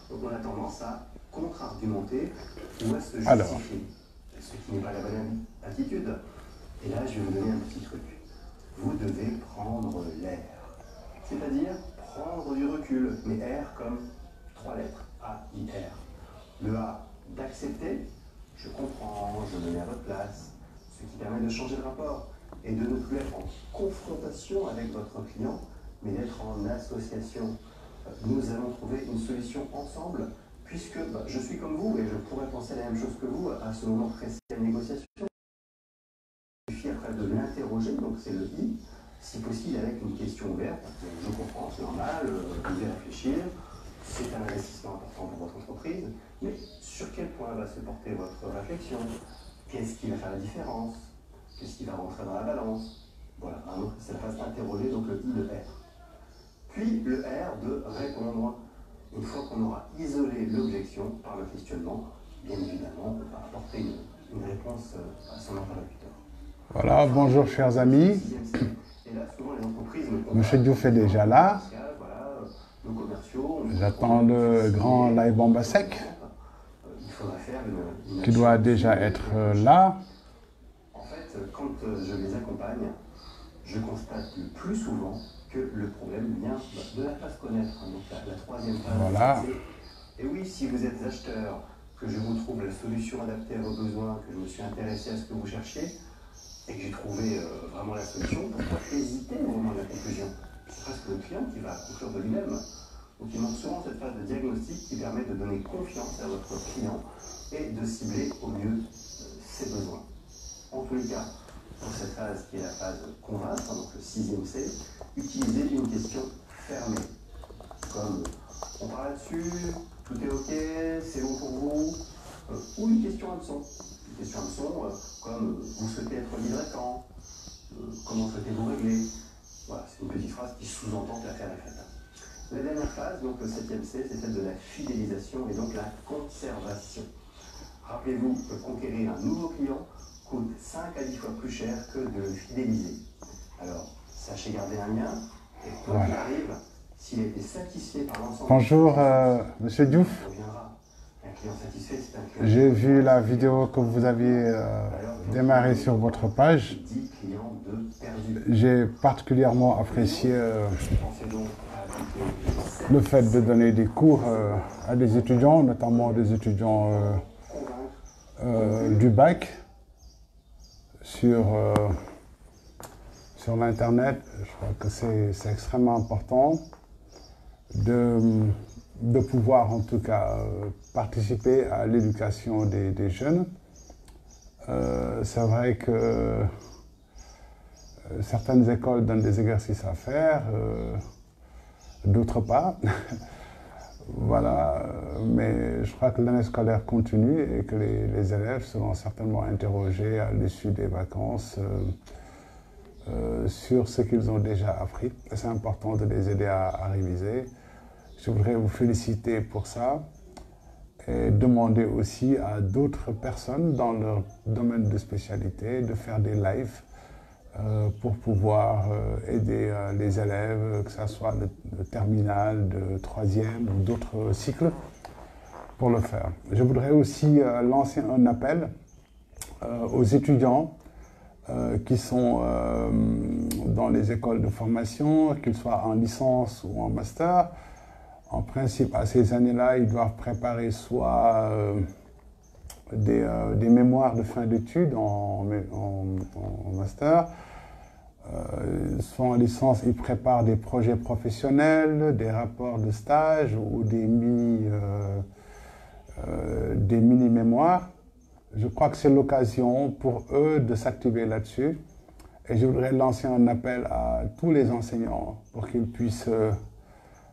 Donc on a tendance à contre-argumenter ou à se justifier, ce qui n'est pas la bonne attitude. Et là, je vais vous donner un petit truc. Vous devez prendre l'air, c'est-à-dire prendre du recul, mais R comme 3 lettres, A-I-R. Le A, d'accepter, je comprends, je me mets à votre place, ce qui permet de changer de rapport et de ne plus être en confrontation avec votre client, mais d'être en association. Nous allons trouver une solution ensemble, puisque je suis comme vous et je pourrais penser la même chose que vous à ce moment précis de négociation. Il suffit après de l'interroger, donc c'est le I, si possible avec une question ouverte. Je comprends, c'est normal, vous devez réfléchir, c'est un investissement important pour votre entreprise, mais sur quel point va se porter votre réflexion? Qu'est-ce qui va faire la différence? Qu'est-ce qui va rentrer dans la balance? Voilà, un autre, c'est la phase interroger, donc le I de R. Puis le R de répondre. Une fois qu'on aura isolé l'objection par le questionnement, bien évidemment, on va apporter une réponse à son interlocuteur. Voilà, bonjour chers amis. Monsieur Diouf est déjà là. J'attends le grand live Ambasec qui doit déjà être là. En fait, quand je les accompagne, je constate le plus souvent que le problème vient de la phase connaître. Donc la troisième phase, voilà. Et oui, si vous êtes acheteur, que je vous trouve la solution adaptée à vos besoins, que je me suis intéressé à ce que vous cherchiez, et que j'ai trouvé vraiment la solution, pourquoi hésiter au moment de la conclusion? C'est presque le client qui va conclure de lui-même. Donc il manque souvent cette phase de diagnostic qui permet de donner confiance à votre client et de cibler au mieux ses besoins. En tous les cas, pour cette phase qui est la phase convaincre, donc le 6e C, utilisez une question fermée, comme on parle là-dessus, tout est ok, c'est bon pour vous, ou une question hameçon. Une question hameçon, comme vous souhaitez être livré quand, comment souhaitez-vous régler. Voilà, c'est une petite phrase qui sous-entend que l'affaire est faite. La dernière phase, donc le 7e C, c'est celle de la fidélisation et donc la conservation. Rappelez-vous que conquérir un nouveau client coûte 5 à 10 fois plus cher que de le fidéliser. Alors, sachez garder un lien, et quand il arrive, s'il a été satisfait par l'ensemble... Bonjour, Monsieur Diouf. J'ai vu la vidéo que vous aviez démarrée sur votre page. J'ai particulièrement apprécié le fait de donner des cours à des étudiants, notamment des étudiants du bac, sur l'Internet. Je crois que c'est extrêmement important de pouvoir en tout cas participer à l'éducation des jeunes. C'est vrai que certaines écoles donnent des exercices à faire, d'autres pas. Voilà, mais je crois que l'année scolaire continue et que les élèves seront certainement interrogés à l'issue des vacances sur ce qu'ils ont déjà appris. C'est important de les aider à réviser. Je voudrais vous féliciter pour ça et demander aussi à d'autres personnes dans leur domaine de spécialité de faire des lives pour pouvoir aider les élèves, que ce soit de terminale, de 3e ou d'autres cycles, pour le faire. Je voudrais aussi lancer un appel aux étudiants qui sont dans les écoles de formation, qu'ils soient en licence ou en master. En principe, à ces années-là, ils doivent préparer soit des mémoires de fin d'études en master, soit en licence, ils préparent des projets professionnels, des rapports de stage ou des mini-mémoires. Je crois que c'est l'occasion pour eux de s'activer là-dessus. Et je voudrais lancer un appel à tous les enseignants pour qu'ils puissent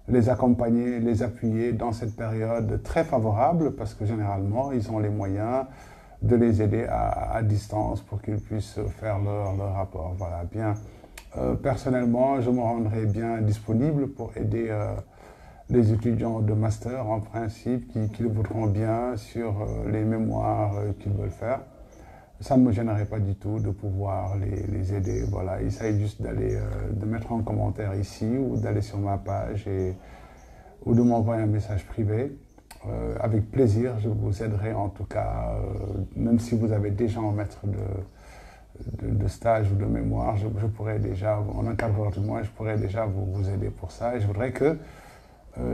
les accompagner, les appuyer dans cette période très favorable parce que généralement, ils ont les moyens de les aider à distance pour qu'ils puissent faire leur rapport. Voilà, bien. Personnellement, je me rendrai bien disponible pour aider les étudiants de master, en principe, qui le voudront bien sur les mémoires qu'ils veulent faire. Ça ne me gênerait pas du tout de pouvoir les aider. Voilà, il s'agit juste de mettre un commentaire ici ou d'aller sur ma page ou de m'envoyer un message privé. avec plaisir, je vous aiderai en tout cas, même si vous avez déjà un maître de stage ou de mémoire, je pourrais déjà, en encadreur du moins, je pourrais déjà vous aider pour ça. Et je voudrais que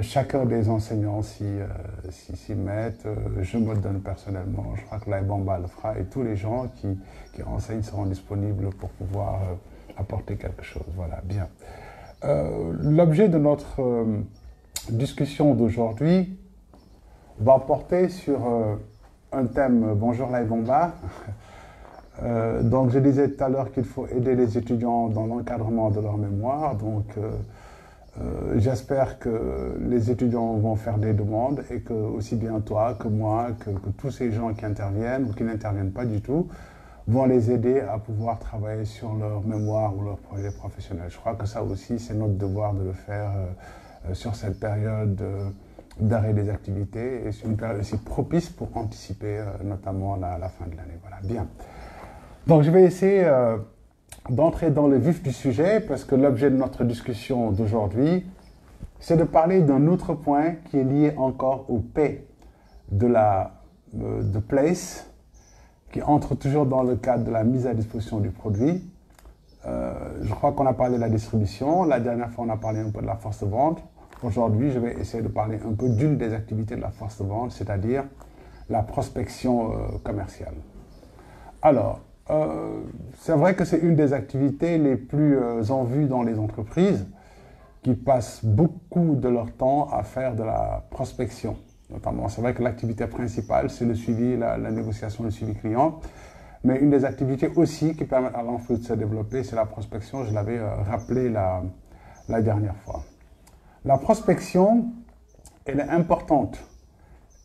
chacun des enseignants s'y mette. Je me donne personnellement, je crois que Laïbamba le fera, et tous les gens qui enseignent seront disponibles pour pouvoir apporter quelque chose. Voilà, bien. L'objet de notre discussion d'aujourd'hui va porter sur un thème. Bonjour Laïbamba. Donc je disais tout à l'heure qu'il faut aider les étudiants dans l'encadrement de leur mémoire. Donc j'espère que les étudiants vont faire des demandes et que aussi bien toi que moi, que tous ces gens qui interviennent ou qui n'interviennent pas du tout, vont les aider à pouvoir travailler sur leur mémoire ou leur projet professionnel. Je crois que ça aussi, c'est notre devoir de le faire sur cette période d'arrêt des activités, et c'est une période aussi propice pour anticiper notamment la fin de l'année. Voilà, bien. Donc je vais essayer d'entrer dans le vif du sujet, parce que l'objet de notre discussion d'aujourd'hui, c'est de parler d'un autre point qui est lié encore au P de place, qui entre toujours dans le cadre de la mise à disposition du produit. Je crois qu'on a parlé de la distribution. La dernière fois, on a parlé un peu de la force de vente. Aujourd'hui, je vais essayer de parler un peu d'une des activités de la force de vente, c'est-à-dire la prospection commerciale. Alors, c'est vrai que c'est une des activités les plus en vue dans les entreprises, qui passent beaucoup de leur temps à faire de la prospection. Notamment, c'est vrai que l'activité principale, c'est le suivi, la négociation, le suivi client. Mais une des activités aussi qui permettent à l'entreprise de se développer, c'est la prospection. Je l'avais rappelé la dernière fois. La prospection, elle est importante.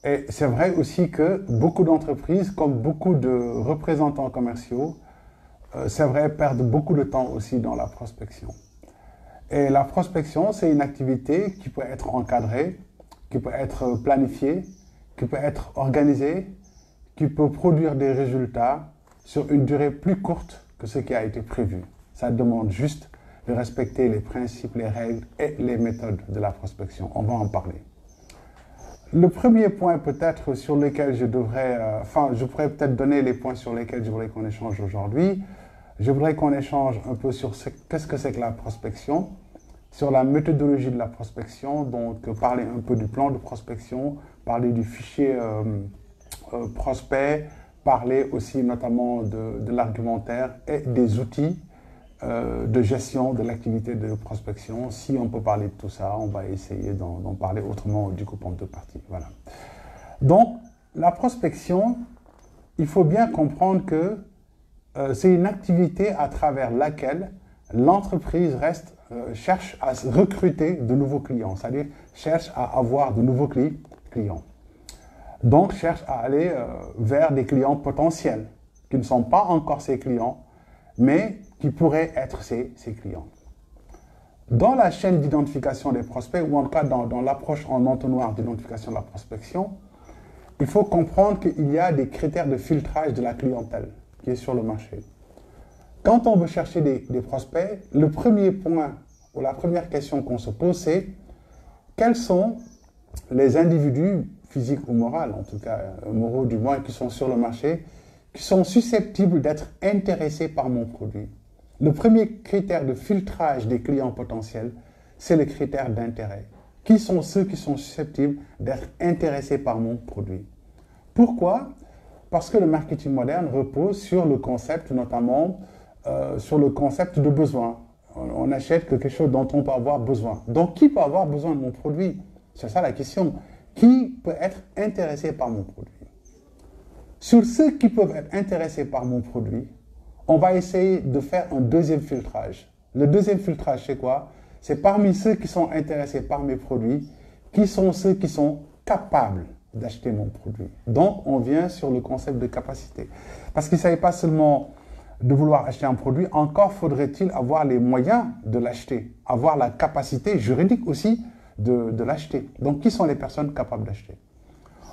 Et c'est vrai aussi que beaucoup d'entreprises, comme beaucoup de représentants commerciaux, c'est vrai, perdent beaucoup de temps aussi dans la prospection. Et la prospection, c'est une activité qui peut être encadrée, qui peut être planifiée, qui peut être organisée, qui peut produire des résultats sur une durée plus courte que ce qui a été prévu. Ça demande juste de respecter les principes, les règles et les méthodes de la prospection. On va en parler. Le premier point peut-être sur lequel je pourrais peut-être donner les points sur lesquels je voudrais qu'on échange aujourd'hui. Je voudrais qu'on échange un peu sur qu'est-ce que c'est que la prospection, sur la méthodologie de la prospection, donc parler un peu du plan de prospection, parler du fichier prospect, parler aussi notamment de l'argumentaire et des outils de gestion de l'activité de prospection. Si on peut parler de tout ça, on va essayer d'en parler autrement, du coup en deux parties. Voilà. Donc, la prospection, il faut bien comprendre que c'est une activité à travers laquelle l'entreprise cherche à recruter de nouveaux clients, c'est-à-dire cherche à avoir de nouveaux clients. Donc, cherche à aller vers des clients potentiels, qui ne sont pas encore ses clients, mais qui pourraient être ses clients. Dans la chaîne d'identification des prospects, ou en tout cas dans l'approche en entonnoir d'identification de la prospection, il faut comprendre qu'il y a des critères de filtrage de la clientèle qui est sur le marché. Quand on veut chercher des prospects, le premier point ou la première question qu'on se pose, c'est quels sont les individus physiques ou moraux, en tout cas moraux du moins, qui sont sur le marché, qui sont susceptibles d'être intéressés par mon produit. Le premier critère de filtrage des clients potentiels, c'est le critère d'intérêt. Qui sont ceux qui sont susceptibles d'être intéressés par mon produit? Pourquoi? Parce que le marketing moderne repose sur le concept, notamment sur le concept de besoin. On achète quelque chose dont on peut avoir besoin. Donc, qui peut avoir besoin de mon produit? C'est ça la question. Qui peut être intéressé par mon produit? Sur ceux qui peuvent être intéressés par mon produit, on va essayer de faire un deuxième filtrage. Le deuxième filtrage, c'est quoi? C'est parmi ceux qui sont intéressés par mes produits, qui sont ceux qui sont capables d'acheter mon produit. Donc, on vient sur le concept de capacité. Parce qu'il ne s'agit pas seulement de vouloir acheter un produit, encore faudrait-il avoir les moyens de l'acheter, avoir la capacité juridique aussi de l'acheter. Donc, qui sont les personnes capables d'acheter?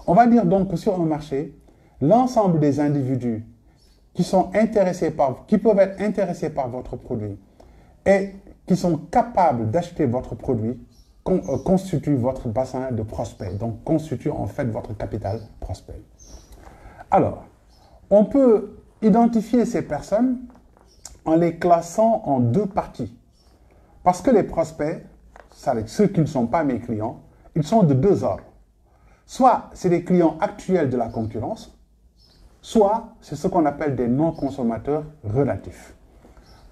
On va dire donc que sur un marché, l'ensemble des individus qui peuvent être intéressés par votre produit et qui sont capables d'acheter votre produit constitue votre bassin de prospects, donc constitue en fait votre capital prospect. Alors, on peut identifier ces personnes en les classant en deux parties. Parce que les prospects, ceux qui ne sont pas mes clients, ils sont de deux ordres. Soit c'est des clients actuels de la concurrence, soit c'est ce qu'on appelle des non-consommateurs relatifs.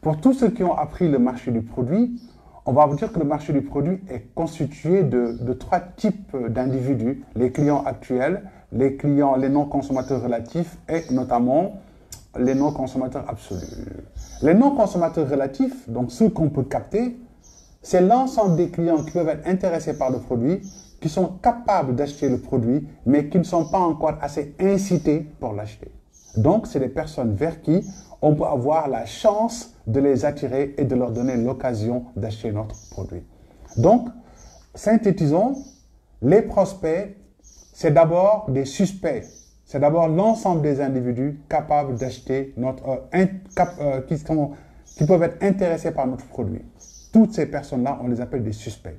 Pour tous ceux qui ont appris le marché du produit, on va vous dire que le marché du produit est constitué de trois types d'individus, les clients actuels, les non-consommateurs relatifs et notamment les non-consommateurs absolus. Les non-consommateurs relatifs, donc ceux qu'on peut capter, c'est l'ensemble des clients qui peuvent être intéressés par le produit, qui sont capables d'acheter le produit, mais qui ne sont pas encore assez incités pour l'acheter. Donc, c'est des personnes vers qui on peut avoir la chance de les attirer et de leur donner l'occasion d'acheter notre produit. Donc, synthétisons, les prospects, c'est d'abord des suspects. C'est d'abord l'ensemble des individus capables d'acheter qui peuvent être intéressés par notre produit. Toutes ces personnes-là, on les appelle des suspects.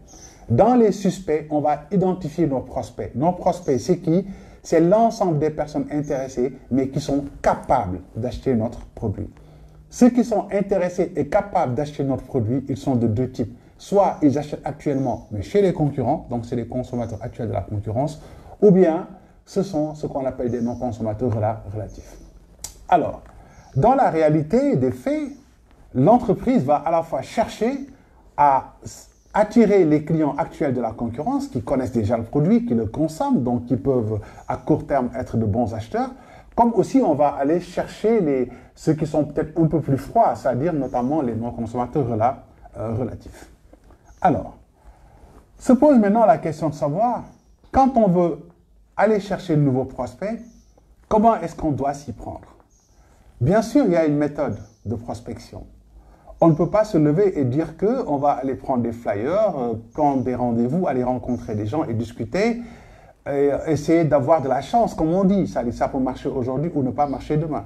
Dans les suspects, on va identifier nos prospects. Nos prospects, c'est qui? C'est l'ensemble des personnes intéressées, mais qui sont capables d'acheter notre produit. Ceux qui sont intéressés et capables d'acheter notre produit, ils sont de deux types. Soit ils achètent actuellement, mais chez les concurrents, donc c'est les consommateurs actuels de la concurrence, ou bien ce sont ce qu'on appelle des non-consommateurs relatifs. Alors, dans la réalité des faits, l'entreprise va à la fois chercher à attirer les clients actuels de la concurrence qui connaissent déjà le produit, qui le consomment, donc qui peuvent à court terme être de bons acheteurs, comme aussi on va aller chercher ceux qui sont peut-être un peu plus froids, c'est-à-dire notamment les non-consommateurs relatifs. Alors, se pose maintenant la question de savoir, quand on veut aller chercher de nouveaux prospects, comment est-ce qu'on doit s'y prendre? Bien sûr, il y a une méthode de prospection. On ne peut pas se lever et dire qu'on va aller prendre des flyers, prendre des rendez-vous, aller rencontrer des gens et discuter, et essayer d'avoir de la chance, comme on dit. Ça peut marcher aujourd'hui ou ne pas marcher demain.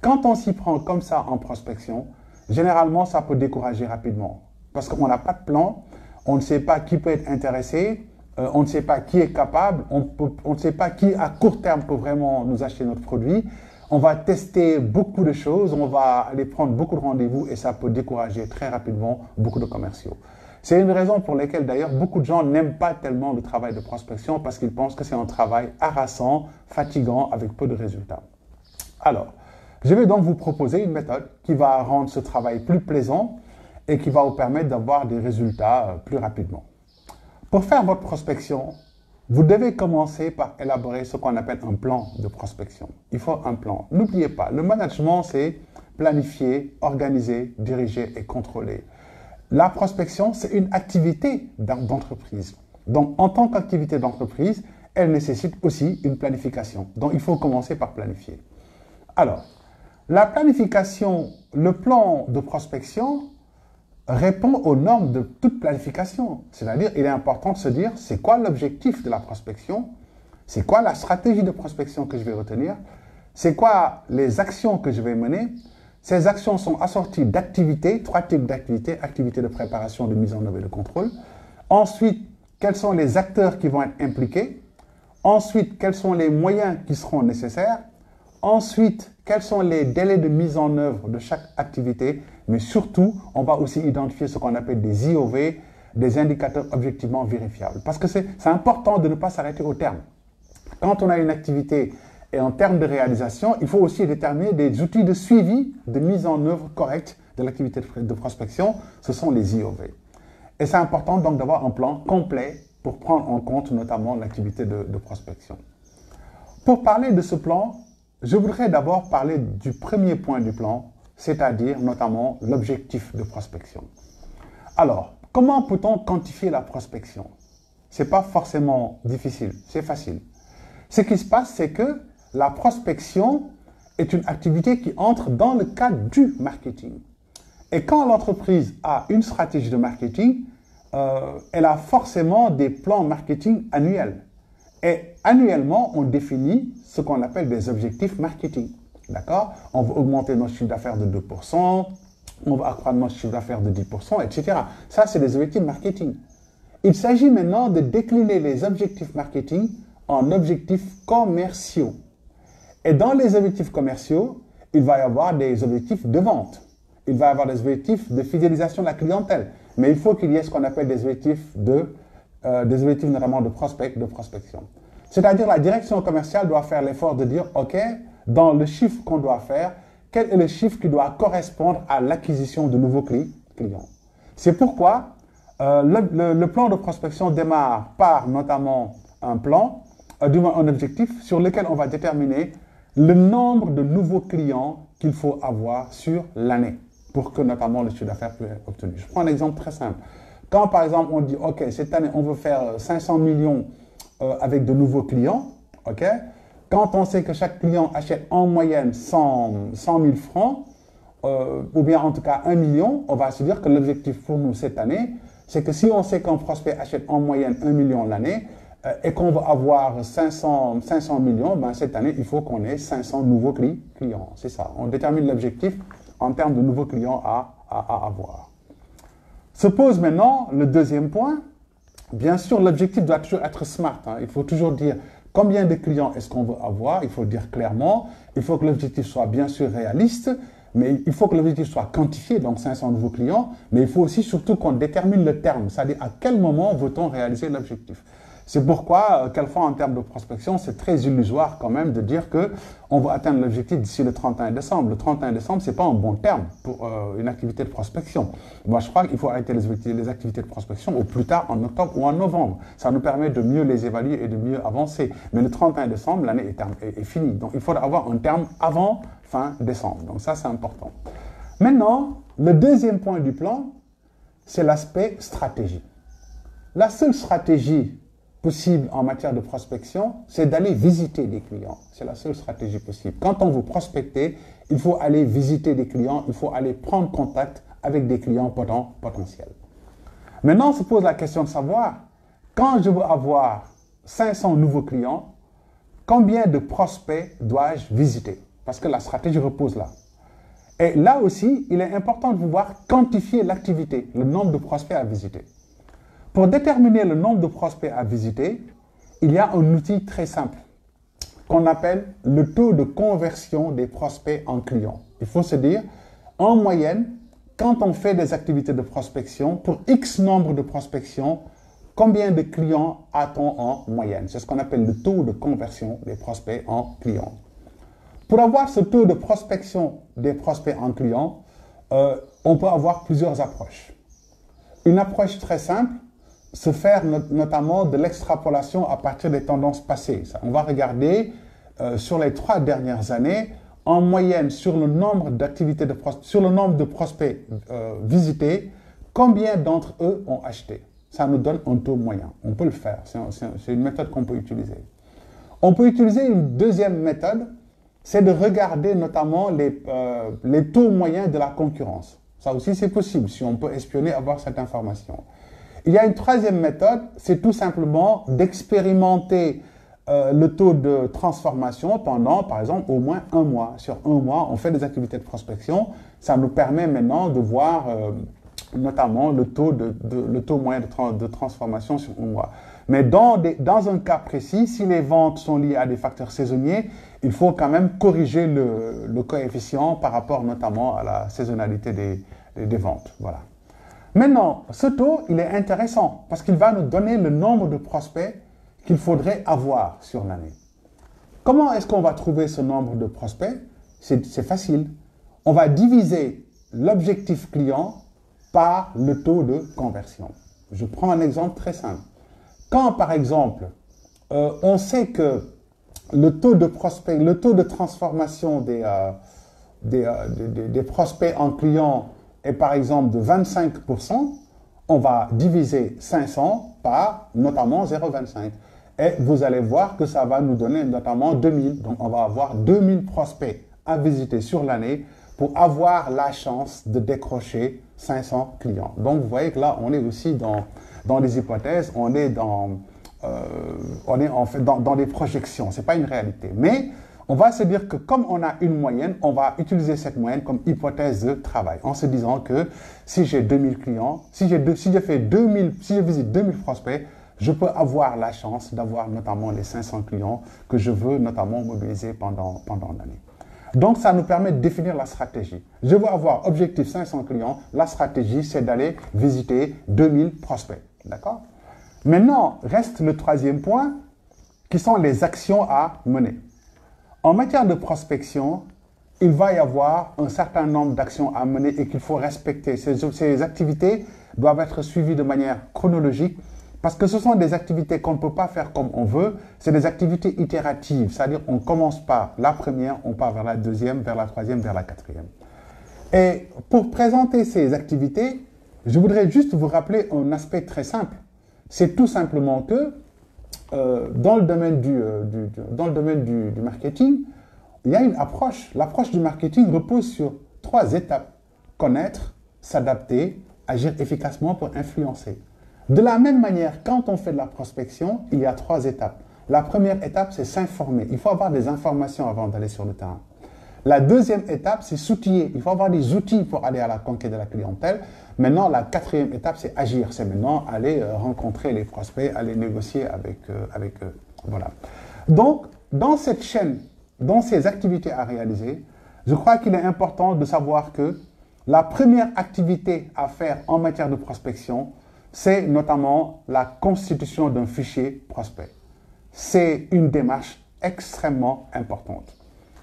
Quand on s'y prend comme ça en prospection, généralement, ça peut décourager rapidement. Parce qu'on n'a pas de plan, on ne sait pas qui peut être intéressé, on ne sait pas qui est capable, on ne sait pas qui à court terme peut vraiment nous acheter notre produit. On va tester beaucoup de choses, on va aller prendre beaucoup de rendez-vous et ça peut décourager très rapidement beaucoup de commerciaux. C'est une raison pour laquelle d'ailleurs beaucoup de gens n'aiment pas tellement le travail de prospection parce qu'ils pensent que c'est un travail harassant, fatigant, avec peu de résultats. Alors, je vais donc vous proposer une méthode qui va rendre ce travail plus plaisant et qui va vous permettre d'avoir des résultats plus rapidement. Pour faire votre prospection, vous devez commencer par élaborer ce qu'on appelle un plan de prospection. Il faut un plan. N'oubliez pas, le management, c'est planifier, organiser, diriger et contrôler. La prospection, c'est une activité d'entreprise. Donc, en tant qu'activité d'entreprise, elle nécessite aussi une planification. Donc, il faut commencer par planifier. Alors, la planification, le plan de prospection répond aux normes de toute planification. C'est-à-dire, il est important de se dire, c'est quoi l'objectif de la prospection? C'est quoi la stratégie de prospection que je vais retenir? C'est quoi les actions que je vais mener? Ces actions sont assorties d'activités, trois types d'activités, activités de préparation, de mise en œuvre et de contrôle. Ensuite, quels sont les acteurs qui vont être impliqués? Ensuite, quels sont les moyens qui seront nécessaires? Ensuite, quels sont les délais de mise en œuvre de chaque activité? Mais surtout, on va aussi identifier ce qu'on appelle des IOV, des indicateurs objectivement vérifiables. Parce que c'est important de ne pas s'arrêter au terme. Quand on a une activité et en termes de réalisation, il faut aussi déterminer des outils de suivi, de mise en œuvre correcte de l'activité de prospection. Ce sont les IOV. Et c'est important donc d'avoir un plan complet pour prendre en compte notamment l'activité de prospection. Pour parler de ce plan, je voudrais d'abord parler du premier point du plan, c'est-à-dire notamment l'objectif de prospection. Alors, comment peut-on quantifier la prospection? Ce n'est pas forcément difficile, c'est facile. Ce qui se passe, c'est que la prospection est une activité qui entre dans le cadre du marketing. Et quand l'entreprise a une stratégie de marketing, elle a forcément des plans marketing annuels. Et annuellement, on définit ce qu'on appelle des objectifs marketing. D'accord? On va augmenter notre chiffre d'affaires de 2%, on va accroître notre chiffre d'affaires de 10%, etc. Ça, c'est des objectifs marketing. Il s'agit maintenant de décliner les objectifs marketing en objectifs commerciaux. Et dans les objectifs commerciaux, il va y avoir des objectifs de vente. Il va y avoir des objectifs de fidélisation de la clientèle. Mais il faut qu'il y ait ce qu'on appelle des objectifs notamment de prospection. C'est-à-dire la direction commerciale doit faire l'effort de dire, OK, dans le chiffre qu'on doit faire, quel est le chiffre qui doit correspondre à l'acquisition de nouveaux clients. C'est pourquoi le plan de prospection démarre par notamment un objectif sur lequel on va déterminer le nombre de nouveaux clients qu'il faut avoir sur l'année pour que notamment le chiffre d'affaires puisse être obtenu. Je prends un exemple très simple. Quand par exemple on dit, OK, cette année on veut faire 500 millions avec de nouveaux clients, OK, quand on sait que chaque client achète en moyenne 100 000 francs, ou bien en tout cas 1 million, on va se dire que l'objectif pour nous cette année, c'est que si on sait qu'un prospect achète en moyenne 1 million l'année, et qu'on va avoir 500 millions, ben cette année, il faut qu'on ait 500 nouveaux clients. C'est ça. On détermine l'objectif en termes de nouveaux clients à avoir. Se pose maintenant le deuxième point. Bien sûr, l'objectif doit toujours être smart. Hein. Il faut toujours dire combien de clients est-ce qu'on veut avoir. Il faut le dire clairement. Il faut que l'objectif soit bien sûr réaliste. Mais il faut que l'objectif soit quantifié, donc 500 nouveaux clients. Mais il faut aussi surtout qu'on détermine le terme. C'est-à-dire à quel moment veut-on réaliser l'objectif. C'est pourquoi, quelquefois, en termes de prospection, c'est très illusoire quand même de dire qu'on va atteindre l'objectif d'ici le 31 décembre. Le 31 décembre, ce n'est pas un bon terme pour une activité de prospection. Moi, je crois qu'il faut arrêter les activités de prospection au plus tard en octobre ou en novembre. Ça nous permet de mieux les évaluer et de mieux avancer. Mais le 31 décembre, l'année est finie. Donc, il faudra avoir un terme avant fin décembre. Donc, ça, c'est important. Maintenant, le deuxième point du plan, c'est l'aspect stratégie. La seule stratégie possible en matière de prospection, c'est d'aller visiter des clients. C'est la seule stratégie possible. Quand on veut prospecter, il faut aller visiter des clients, il faut aller prendre contact avec des clients potentiels. Maintenant, on se pose la question de savoir, quand je veux avoir 500 nouveaux clients, combien de prospects dois-je visiter? Parce que la stratégie repose là. Et là aussi, il est important de pouvoir quantifier l'activité, le nombre de prospects à visiter. Pour déterminer le nombre de prospects à visiter, il y a un outil très simple qu'on appelle le taux de conversion des prospects en clients. Il faut se dire, en moyenne, quand on fait des activités de prospection, pour X nombre de prospections, combien de clients a-t-on en moyenne? C'est ce qu'on appelle le taux de conversion des prospects en clients. Pour avoir ce taux de prospection des prospects en clients, on peut avoir plusieurs approches. Une approche très simple, se faire notamment de l'extrapolation à partir des tendances passées. On va regarder sur les 3 dernières années, en moyenne, sur le nombre d'activités sur le nombre de prospects visités, combien d'entre eux ont acheté. Ça nous donne un taux moyen. On peut le faire. C'est une méthode qu'on peut utiliser. On peut utiliser une deuxième méthode, c'est de regarder notamment les taux moyens de la concurrence. Ça aussi, c'est possible, si on peut espionner, avoir cette information. Il y a une troisième méthode, c'est tout simplement d'expérimenter le taux de transformation pendant, par exemple, au moins 1 mois. Sur 1 mois, on fait des activités de prospection. Ça nous permet maintenant de voir notamment le taux moyen de transformation sur 1 mois. Mais dans un cas précis, si les ventes sont liées à des facteurs saisonniers, il faut quand même corriger le coefficient par rapport notamment à la saisonnalité des ventes. Voilà. Maintenant, ce taux, il est intéressant parce qu'il va nous donner le nombre de prospects qu'il faudrait avoir sur l'année. Comment est-ce qu'on va trouver ce nombre de prospects? C'est facile. On va diviser l'objectif client par le taux de conversion. Je prends un exemple très simple. Quand, par exemple, on sait que le taux de transformation des prospects en clients est par exemple de 25%, on va diviser 500 par notamment 0,25. Et vous allez voir que ça va nous donner notamment 2000. Donc on va avoir 2000 prospects à visiter sur l'année pour avoir la chance de décrocher 500 clients. Donc vous voyez que là, on est aussi dans des hypothèses, on est en fait dans des projections. Ce n'est pas une réalité. Mais On va se dire que comme on a une moyenne, on va utiliser cette moyenne comme hypothèse de travail en se disant que si j'ai 2000 clients, si je visite 2000 prospects, je peux avoir la chance d'avoir notamment les 500 clients que je veux notamment mobiliser pendant l'année. Donc, ça nous permet de définir la stratégie. Je veux avoir objectif 500 clients. La stratégie, c'est d'aller visiter 2000 prospects. D'accord? Maintenant, reste le troisième point, qui sont les actions à mener. En matière de prospection, il va y avoir un certain nombre d'actions à mener et qu'il faut respecter. Ces activités doivent être suivies de manière chronologique parce que ce sont des activités qu'on ne peut pas faire comme on veut. C'est des activités itératives, c'est-à-dire on commence par la première, on part vers la deuxième, vers la troisième, vers la quatrième. Et pour présenter ces activités, je voudrais juste vous rappeler un aspect très simple. C'est tout simplement que dans le domaine du marketing, il y a une approche. L'approche du marketing repose sur 3 étapes. Connaître, s'adapter, agir efficacement pour influencer. De la même manière, quand on fait de la prospection, il y a 3 étapes. La première étape, c'est s'informer. Il faut avoir des informations avant d'aller sur le terrain. La deuxième étape, c'est s'outiller. Il faut avoir des outils pour aller à la conquête de la clientèle. Maintenant, la quatrième étape, c'est agir. C'est maintenant aller rencontrer les prospects, aller négocier avec eux. Voilà. Donc, dans cette chaîne, dans ces activités à réaliser, je crois qu'il est important de savoir que la première activité à faire en matière de prospection, c'est notamment la constitution d'un fichier prospect. C'est une démarche extrêmement importante.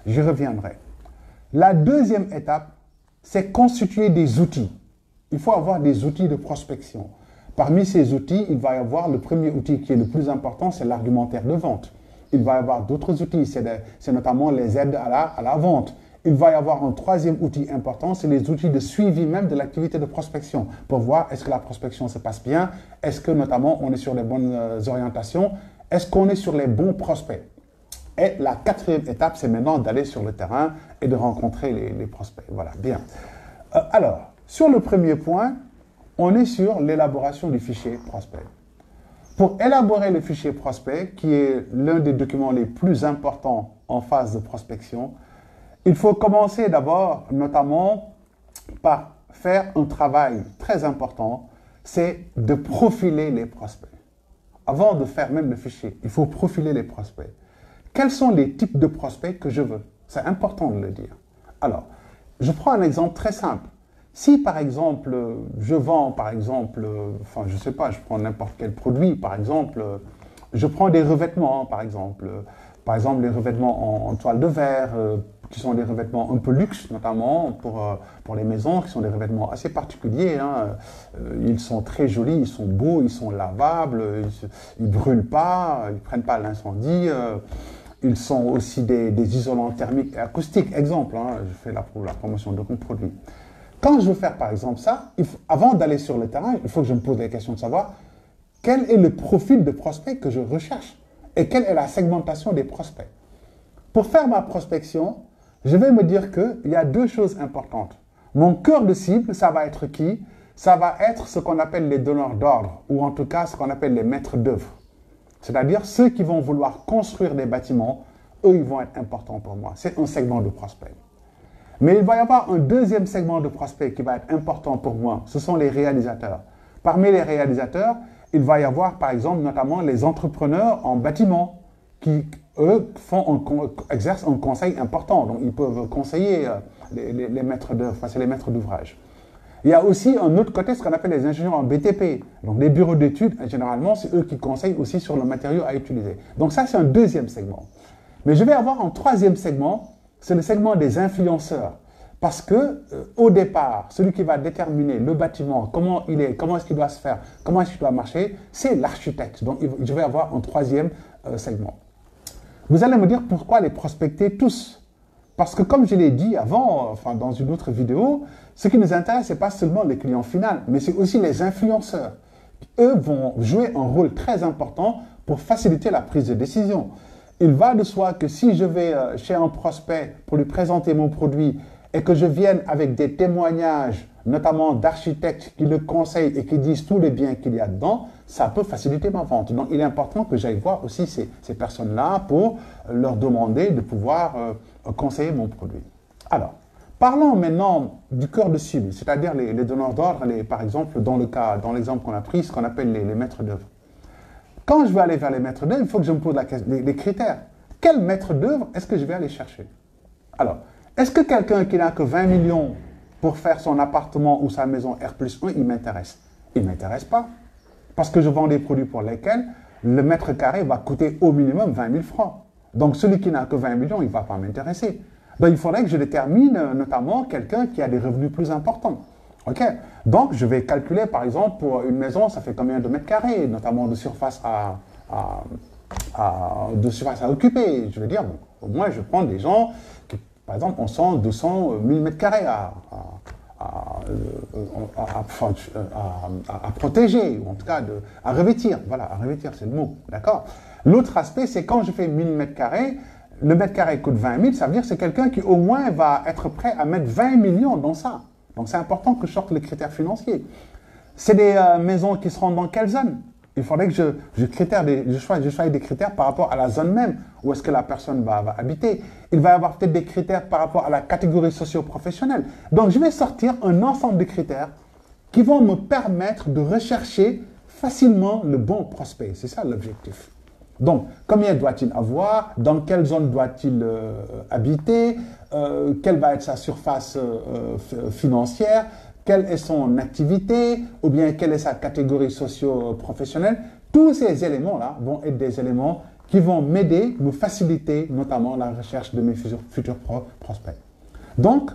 J'y reviendrai. La deuxième étape, c'est constituer des outils. Il faut avoir des outils de prospection. Parmi ces outils, il va y avoir le premier outil qui est le plus important, c'est l'argumentaire de vente. Il va y avoir d'autres outils, c'est notamment les aides à la vente. Il va y avoir un troisième outil important, c'est les outils de suivi même de l'activité de prospection pour voir est-ce que la prospection se passe bien, est-ce que notamment on est sur les bonnes orientations, est-ce qu'on est sur les bons prospects. Et la quatrième étape, c'est maintenant d'aller sur le terrain et de rencontrer les prospects. Voilà, bien. Alors, sur le premier point, on est sur l'élaboration du fichier prospect. Pour élaborer le fichier prospect, qui est l'un des documents les plus importants en phase de prospection, il faut commencer d'abord, notamment, par faire un travail très important, c'est de profiler les prospects. Avant de faire même le fichier, il faut profiler les prospects. Quels sont les types de prospects que je veux? C'est important de le dire. Alors, je prends un exemple très simple. Si, par exemple, je vends, par exemple, enfin, je ne sais pas, je prends n'importe quel produit, par exemple, je prends des revêtements, par exemple, les revêtements en toile de verre, qui sont des revêtements un peu luxe, notamment pour les maisons, qui sont des revêtements assez particuliers. Hein. Ils sont très jolis, ils sont beaux, ils sont lavables, ils ne brûlent pas, ils ne prennent pas l'incendie. Ils sont aussi des isolants thermiques et acoustiques. Exemple, hein, je fais la promotion de mon produit. Quand je veux faire par exemple ça, avant d'aller sur le terrain, il faut que je me pose la question de savoir quel est le profil de prospect que je recherche et quelle est la segmentation des prospects. Pour faire ma prospection, je vais me dire qu'il y a 2 choses importantes. Mon cœur de cible, ça va être qui? Ça va être ce qu'on appelle les donneurs d'ordre ou en tout cas ce qu'on appelle les maîtres d'œuvre. C'est-à-dire ceux qui vont vouloir construire des bâtiments, eux, ils vont être importants pour moi. C'est un segment de prospect. Mais il va y avoir un deuxième segment de prospects qui va être important pour moi. Ce sont les réalisateurs. Parmi les réalisateurs, il va y avoir par exemple notamment les entrepreneurs en bâtiment qui, eux, exercent un conseil important. Donc, ils peuvent conseiller les maîtres d'œuvre, c'est les maîtres d'ouvrage. Il y a aussi un autre côté, ce qu'on appelle les ingénieurs en BTP. Donc, les bureaux d'études, généralement, c'est eux qui conseillent aussi sur le matériau à utiliser. Donc, ça, c'est un deuxième segment. Mais je vais avoir un troisième segment, c'est le segment des influenceurs. Parce que, au départ, celui qui va déterminer le bâtiment, comment il est, comment est-ce qu'il doit se faire, comment est-ce qu'il doit marcher, c'est l'architecte. Donc, je vais avoir un troisième segment. Vous allez me dire pourquoi les prospecter tous? Parce que comme je l'ai dit avant, enfin dans une autre vidéo, ce qui nous intéresse, ce n'est pas seulement le client final, mais c'est aussi les influenceurs. Eux vont jouer un rôle très important pour faciliter la prise de décision. Il va de soi que si je vais chez un prospect pour lui présenter mon produit et que je vienne avec des témoignages, notamment d'architectes qui le conseillent et qui disent tous les biens qu'il y a dedans, ça peut faciliter ma vente. Donc, il est important que j'aille voir aussi ces personnes-là pour leur demander de pouvoir conseiller mon produit. Alors, parlons maintenant du cœur de cible, c'est-à-dire les donneurs d'ordre, par exemple, dans l'exemple qu'on a pris, ce qu'on appelle les maîtres d'œuvre. Quand je veux aller vers les maîtres d'œuvre, il faut que je me pose les critères. Quel maître d'œuvre est-ce que je vais aller chercher? Alors, est-ce que quelqu'un qui n'a que 20 millions pour faire son appartement ou sa maison R+1, il m'intéresse? Il ne m'intéresse pas. Parce que je vends des produits pour lesquels le mètre carré va coûter au minimum 20 000 francs. Donc, celui qui n'a que 20 millions, il ne va pas m'intéresser. Donc, il faudrait que je détermine notamment quelqu'un qui a des revenus plus importants. OK? Donc, je vais calculer, par exemple, pour une maison, ça fait combien de mètres carrés, notamment de surface à occuper. Je veux dire, bon, au moins, je prends des gens qui, par exemple, ont 100, 200, 1000 mètres carrés à protéger, ou en tout cas à revêtir. Voilà, à revêtir, c'est le mot. D'accord? L'autre aspect, c'est quand je fais 1000 mètres carrés, le mètre carré coûte 20 000, ça veut dire que c'est quelqu'un qui au moins va être prêt à mettre 20 millions dans ça. Donc c'est important que je sorte les critères financiers. C'est des maisons qui seront dans quelle zone? Il faudrait que je choisisse des critères par rapport à la zone même où est-ce que la personne va habiter. Il va y avoir peut-être des critères par rapport à la catégorie socio-professionnelle. Donc je vais sortir un ensemble de critères qui vont me permettre de rechercher facilement le bon prospect. C'est ça l'objectif. Donc, combien doit-il avoir? Dans quelle zone doit-il habiter? Quelle va être sa surface financière? Quelle est son activité? Ou bien quelle est sa catégorie socio-professionnelle? Tous ces éléments-là vont être des éléments qui vont m'aider, me faciliter notamment la recherche de mes futurs prospects. Donc,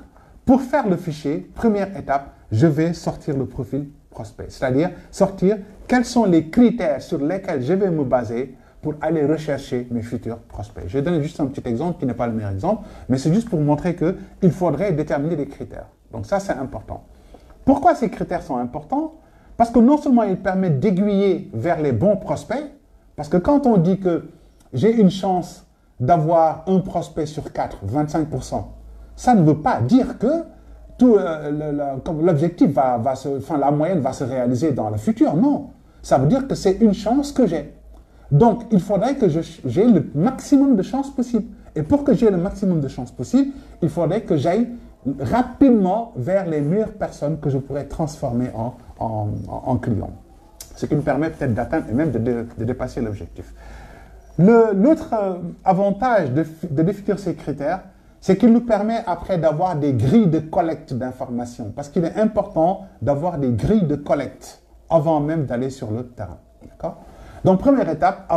pour faire le fichier, première étape, je vais sortir le profil prospect. C'est-à-dire sortir quels sont les critères sur lesquels je vais me baser pour aller rechercher mes futurs prospects. Je vais donner juste un petit exemple qui n'est pas le meilleur exemple, mais c'est juste pour montrer qu'il faudrait déterminer des critères. Donc ça, c'est important. Pourquoi ces critères sont importants? Parce que non seulement ils permettent d'aiguiller vers les bons prospects, parce que quand on dit que j'ai une chance d'avoir un prospect sur 4, 25%, ça ne veut pas dire que l'objectif la moyenne va se réaliser dans le futur. Non, ça veut dire que c'est une chance que j'ai. Donc, il faudrait que j'ai le maximum de chances possible. Et pour que j'ai le maximum de chances possible, il faudrait que j'aille rapidement vers les meilleures personnes que je pourrais transformer en clients. Ce qui me permet peut-être d'atteindre et même de dépasser l'objectif. L'autre avantage de définir ces critères, c'est qu'il nous permet après d'avoir des grilles de collecte d'informations. Parce qu'il est important d'avoir des grilles de collecte avant même d'aller sur le terrain. D'accord? Donc, première étape,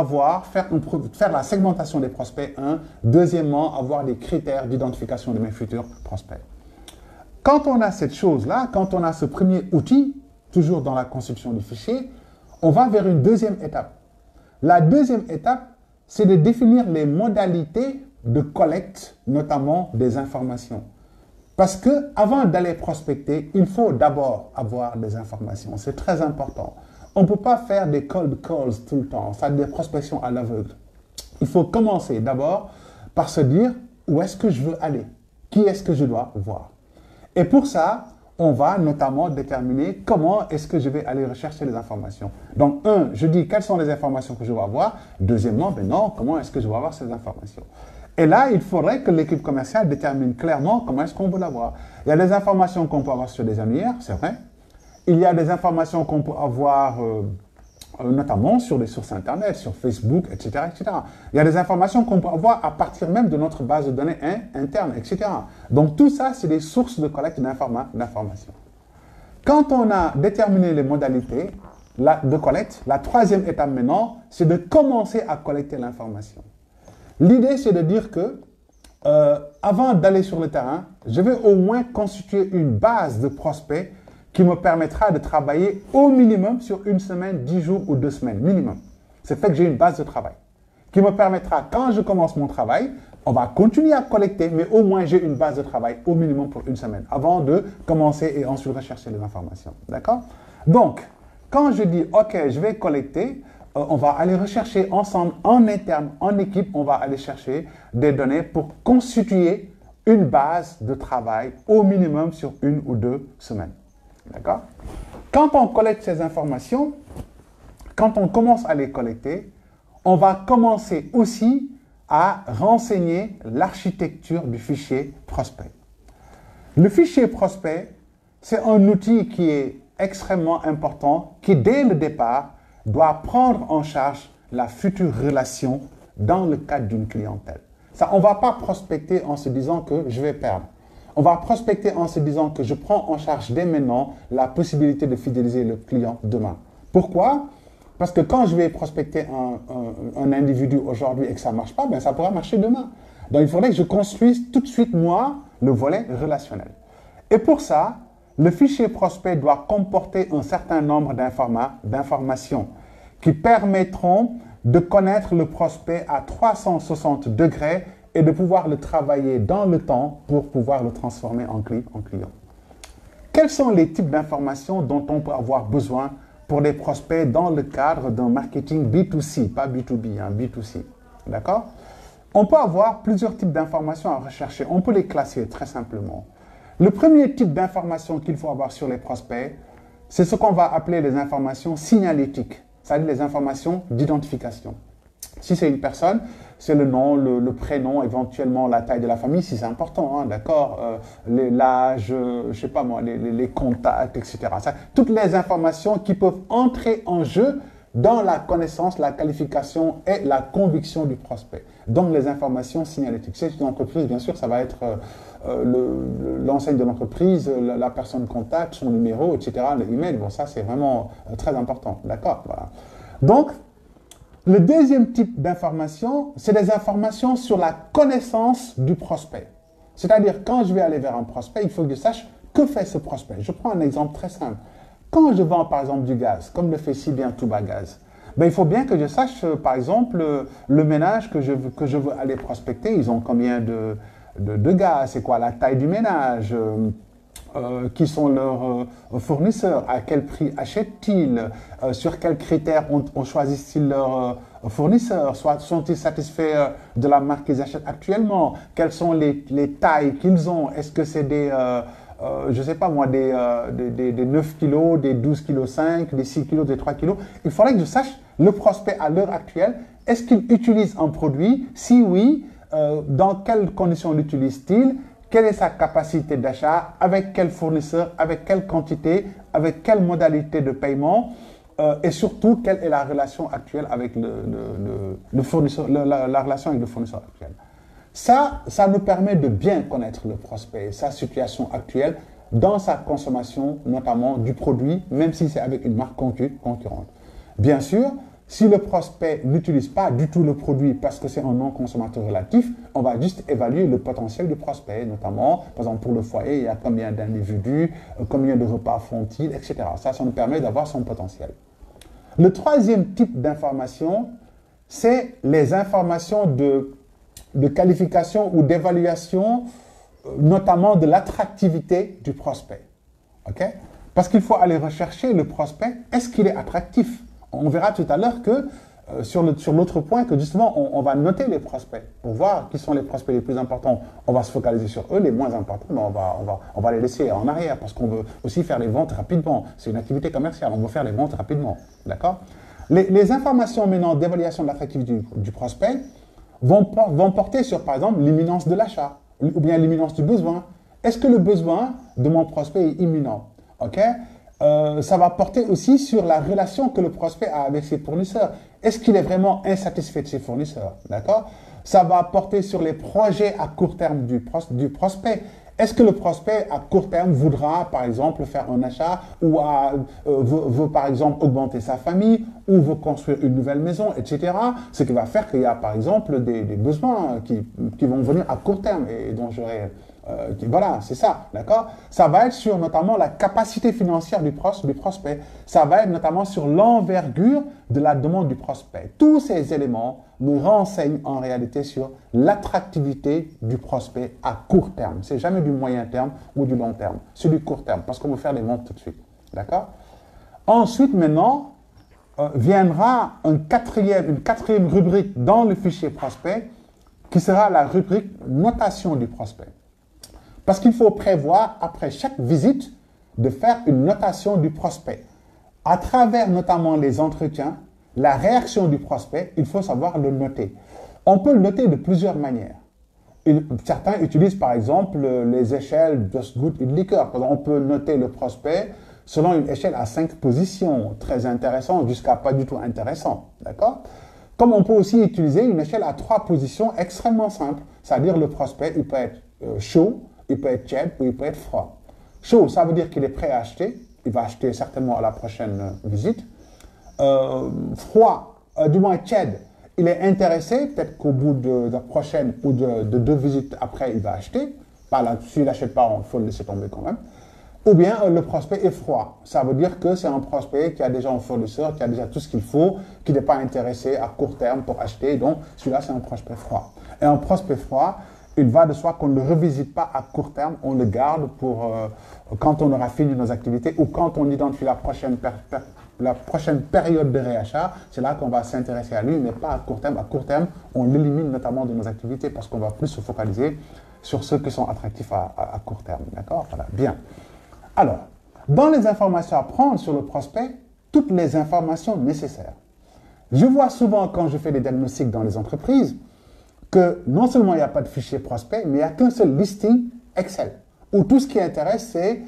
faire la segmentation des prospects, Deuxièmement, avoir des critères d'identification de mes futurs prospects. Quand on a cette chose-là, quand on a ce premier outil, toujours dans la construction du fichier, on va vers une deuxième étape. La deuxième étape, c'est de définir les modalités de collecte, notamment des informations. Parce que avant d'aller prospecter, il faut d'abord avoir des informations. C'est très important. On ne peut pas faire des cold calls tout le temps, c'est-à-dire des prospections à l'aveugle. Il faut commencer d'abord par se dire où est-ce que je veux aller, qui est-ce que je dois voir. Et pour ça, on va notamment déterminer comment est-ce que je vais aller rechercher les informations. Donc, je dis quelles sont les informations que je vais avoir. Deuxièmement, comment est-ce que je vais avoir ces informations. Et là, il faudrait que l'équipe commerciale détermine clairement comment est-ce qu'on veut l'avoir. Il y a des informations qu'on peut avoir sur des annuaires, c'est vrai. Il y a des informations qu'on peut avoir notamment sur des sources Internet, sur Facebook, etc., etc. Il y a des informations qu'on peut avoir à partir même de notre base de données interne, etc. Donc tout ça, c'est des sources de collecte d'informations. Quand on a déterminé les modalités de collecte, la troisième étape maintenant, c'est de commencer à collecter l'information. L'idée, c'est de dire que avant d'aller sur le terrain, je vais au moins constituer une base de prospects qui me permettra de travailler au minimum sur une semaine, 10 jours ou 2 semaines, minimum. C'est fait que j'ai une base de travail qui me permettra, quand je commence mon travail, on va continuer à collecter, mais au moins j'ai une base de travail au minimum pour une semaine avant de commencer et ensuite rechercher les informations. D'accord? Donc, quand je dis, OK, je vais collecter, on va aller rechercher ensemble, en interne, en équipe, on va aller chercher des données pour constituer une base de travail au minimum sur 1 ou 2 semaines. D'accord? Quand on collecte ces informations, quand on commence à les collecter, on va commencer aussi à renseigner l'architecture du fichier prospect. Le fichier prospect, c'est un outil qui est extrêmement important, qui dès le départ doit prendre en charge la future relation dans le cadre d'une clientèle. Ça, on ne va pas prospecter en se disant que je vais perdre. On va prospecter en se disant que je prends en charge dès maintenant la possibilité de fidéliser le client demain. Pourquoi? Parce que quand je vais prospecter un individu aujourd'hui et que ça ne marche pas, ben ça pourra marcher demain. Donc il faudrait que je construise tout de suite, moi, le volet relationnel. Et pour ça, le fichier prospect doit comporter un certain nombre d'informations qui permettront de connaître le prospect à 360 degrés et de pouvoir le travailler dans le temps pour pouvoir le transformer en client. Quels sont les types d'informations dont on peut avoir besoin pour des prospects dans le cadre d'un marketing B2C, pas B2B, hein, B2C. D'accord? On peut avoir plusieurs types d'informations à rechercher. On peut les classer très simplement. Le premier type d'information qu'il faut avoir sur les prospects, c'est ce qu'on va appeler les informations signalétiques, c'est-à-dire les informations d'identification. Si c'est une personne, c'est le nom, le prénom, éventuellement la taille de la famille, si c'est important, hein, d'accord, l'âge, je sais pas moi, les contacts, etc. Ça, toutes les informations qui peuvent entrer en jeu dans la connaissance, la qualification et la conviction du prospect. Donc les informations signalétiques. C'est une entreprise, bien sûr, ça va être l'enseigne de l'entreprise, la personne contact, son numéro, etc., l'email. Bon, ça c'est vraiment très important, d'accord, voilà. Donc, le deuxième type d'information, c'est des informations sur la connaissance du prospect. C'est-à-dire, quand je vais aller vers un prospect, il faut que je sache que fait ce prospect. Je prends un exemple très simple. Quand je vends, par exemple, du gaz, comme le fait si bien Touba Gaz, ben, il faut bien que je sache, par exemple, le ménage que je veux aller prospecter. Ils ont combien de gaz? C'est quoi la taille du ménage? Qui sont leurs fournisseurs, à quel prix achètent-ils, sur quels critères choisissent-ils leurs fournisseurs, sont-ils satisfaits de la marque qu'ils achètent actuellement, quelles sont les tailles qu'ils ont, est-ce que c'est des, je ne sais pas moi, des 9 kilos, des 12 kg 5, des 6 kilos, des 3 kilos. Il faudrait que je sache le prospect à l'heure actuelle, est-ce qu'il utilise un produit, si oui, dans quelles conditions l'utilise-t-il, quelle est sa capacité d'achat, avec quel fournisseur, avec quelle quantité, avec quelle modalité de paiement, et surtout, quelle est la relation actuelle avec le fournisseur, la relation avec le fournisseur actuel. Ça nous permet de bien connaître le prospect, sa situation actuelle, dans sa consommation, notamment du produit, même si c'est avec une marque concurrente. Bien sûr, si le prospect n'utilise pas du tout le produit parce que c'est un non-consommateur relatif, on va juste évaluer le potentiel du prospect, notamment, par exemple, pour le foyer, il y a combien d'individus, combien de repas font-ils, etc. Ça nous permet d'avoir son potentiel. Le troisième type d'information, c'est les informations de qualification ou d'évaluation, notamment de l'attractivité du prospect. Okay? Parce qu'il faut aller rechercher le prospect, est-ce qu'il est attractif? On verra tout à l'heure que, sur l'autre point, que justement, on va noter les prospects pour voir qui sont les prospects les plus importants. On va se focaliser sur eux, les moins importants, mais on va les laisser en arrière parce qu'on veut aussi faire les ventes rapidement. C'est une activité commerciale, on veut faire les ventes rapidement. D'accord? Les informations maintenant d'évaluation de l'attractivité du prospect vont porter sur, par exemple, l'imminence de l'achat ou bien l'imminence du besoin. Est-ce que le besoin de mon prospect est imminent? Ok? Ça va porter aussi sur la relation que le prospect a avec ses fournisseurs. Est-ce qu'il est vraiment insatisfait de ses fournisseurs? D'accord? Ça va porter sur les projets à court terme du prospect. Est-ce que le prospect à court terme voudra, par exemple, faire un achat ou veut, par exemple, augmenter sa famille ou veut construire une nouvelle maison, etc. Ce qui va faire qu'il y a, par exemple, des besoins qui vont venir à court terme et dont j'aurai... voilà, c'est ça, d'accord? Ça va être sur notamment la capacité financière du prospect. Ça va être notamment sur l'envergure de la demande du prospect. Tous ces éléments nous renseignent en réalité sur l'attractivité du prospect à court terme. C'est jamais du moyen terme ou du long terme. C'est du court terme parce qu'on veut faire des ventes tout de suite, d'accord? Ensuite, maintenant, viendra une quatrième rubrique dans le fichier prospect qui sera la rubrique notation du prospect. Parce qu'il faut prévoir, après chaque visite, de faire une notation du prospect. À travers notamment les entretiens, la réaction du prospect, il faut savoir le noter. On peut le noter de plusieurs manières. Certains utilisent par exemple les échelles Just Good in Liquor. On peut noter le prospect selon une échelle à 5 positions, très intéressant jusqu'à pas du tout intéressant. D'accord? Comme on peut aussi utiliser une échelle à 3 positions extrêmement simple, c'est-à-dire le prospect, il peut être chaud, il peut être tiède ou il peut être froid. Chaud, ça veut dire qu'il est prêt à acheter, il va acheter certainement à la prochaine visite. Froid, du moins tiède, il est intéressé, peut-être qu'au bout de la prochaine ou de 2 visites après, il va acheter. S'il n'achète pas, il faut le laisser tomber quand même. Ou bien le prospect est froid. Ça veut dire que c'est un prospect qui a déjà un fournisseur, qui a déjà tout ce qu'il faut, qui n'est pas intéressé à court terme pour acheter. Donc, celui-là, c'est un prospect froid. Et un prospect froid, il va de soi qu'on ne le revisite pas à court terme, on le garde pour quand on aura fini nos activités ou quand on identifie la prochaine période de réachat, c'est là qu'on va s'intéresser à lui, mais pas à court terme. À court terme, on l'élimine notamment de nos activités parce qu'on va plus se focaliser sur ceux qui sont attractifs à court terme. D'accord? Voilà, bien. Alors, dans les informations à prendre sur le prospect, toutes les informations nécessaires. Je vois souvent quand je fais des diagnostics dans les entreprises que non seulement il n'y a pas de fichier prospect, mais il n'y a qu'un seul listing Excel, où tout ce qui intéresse, c'est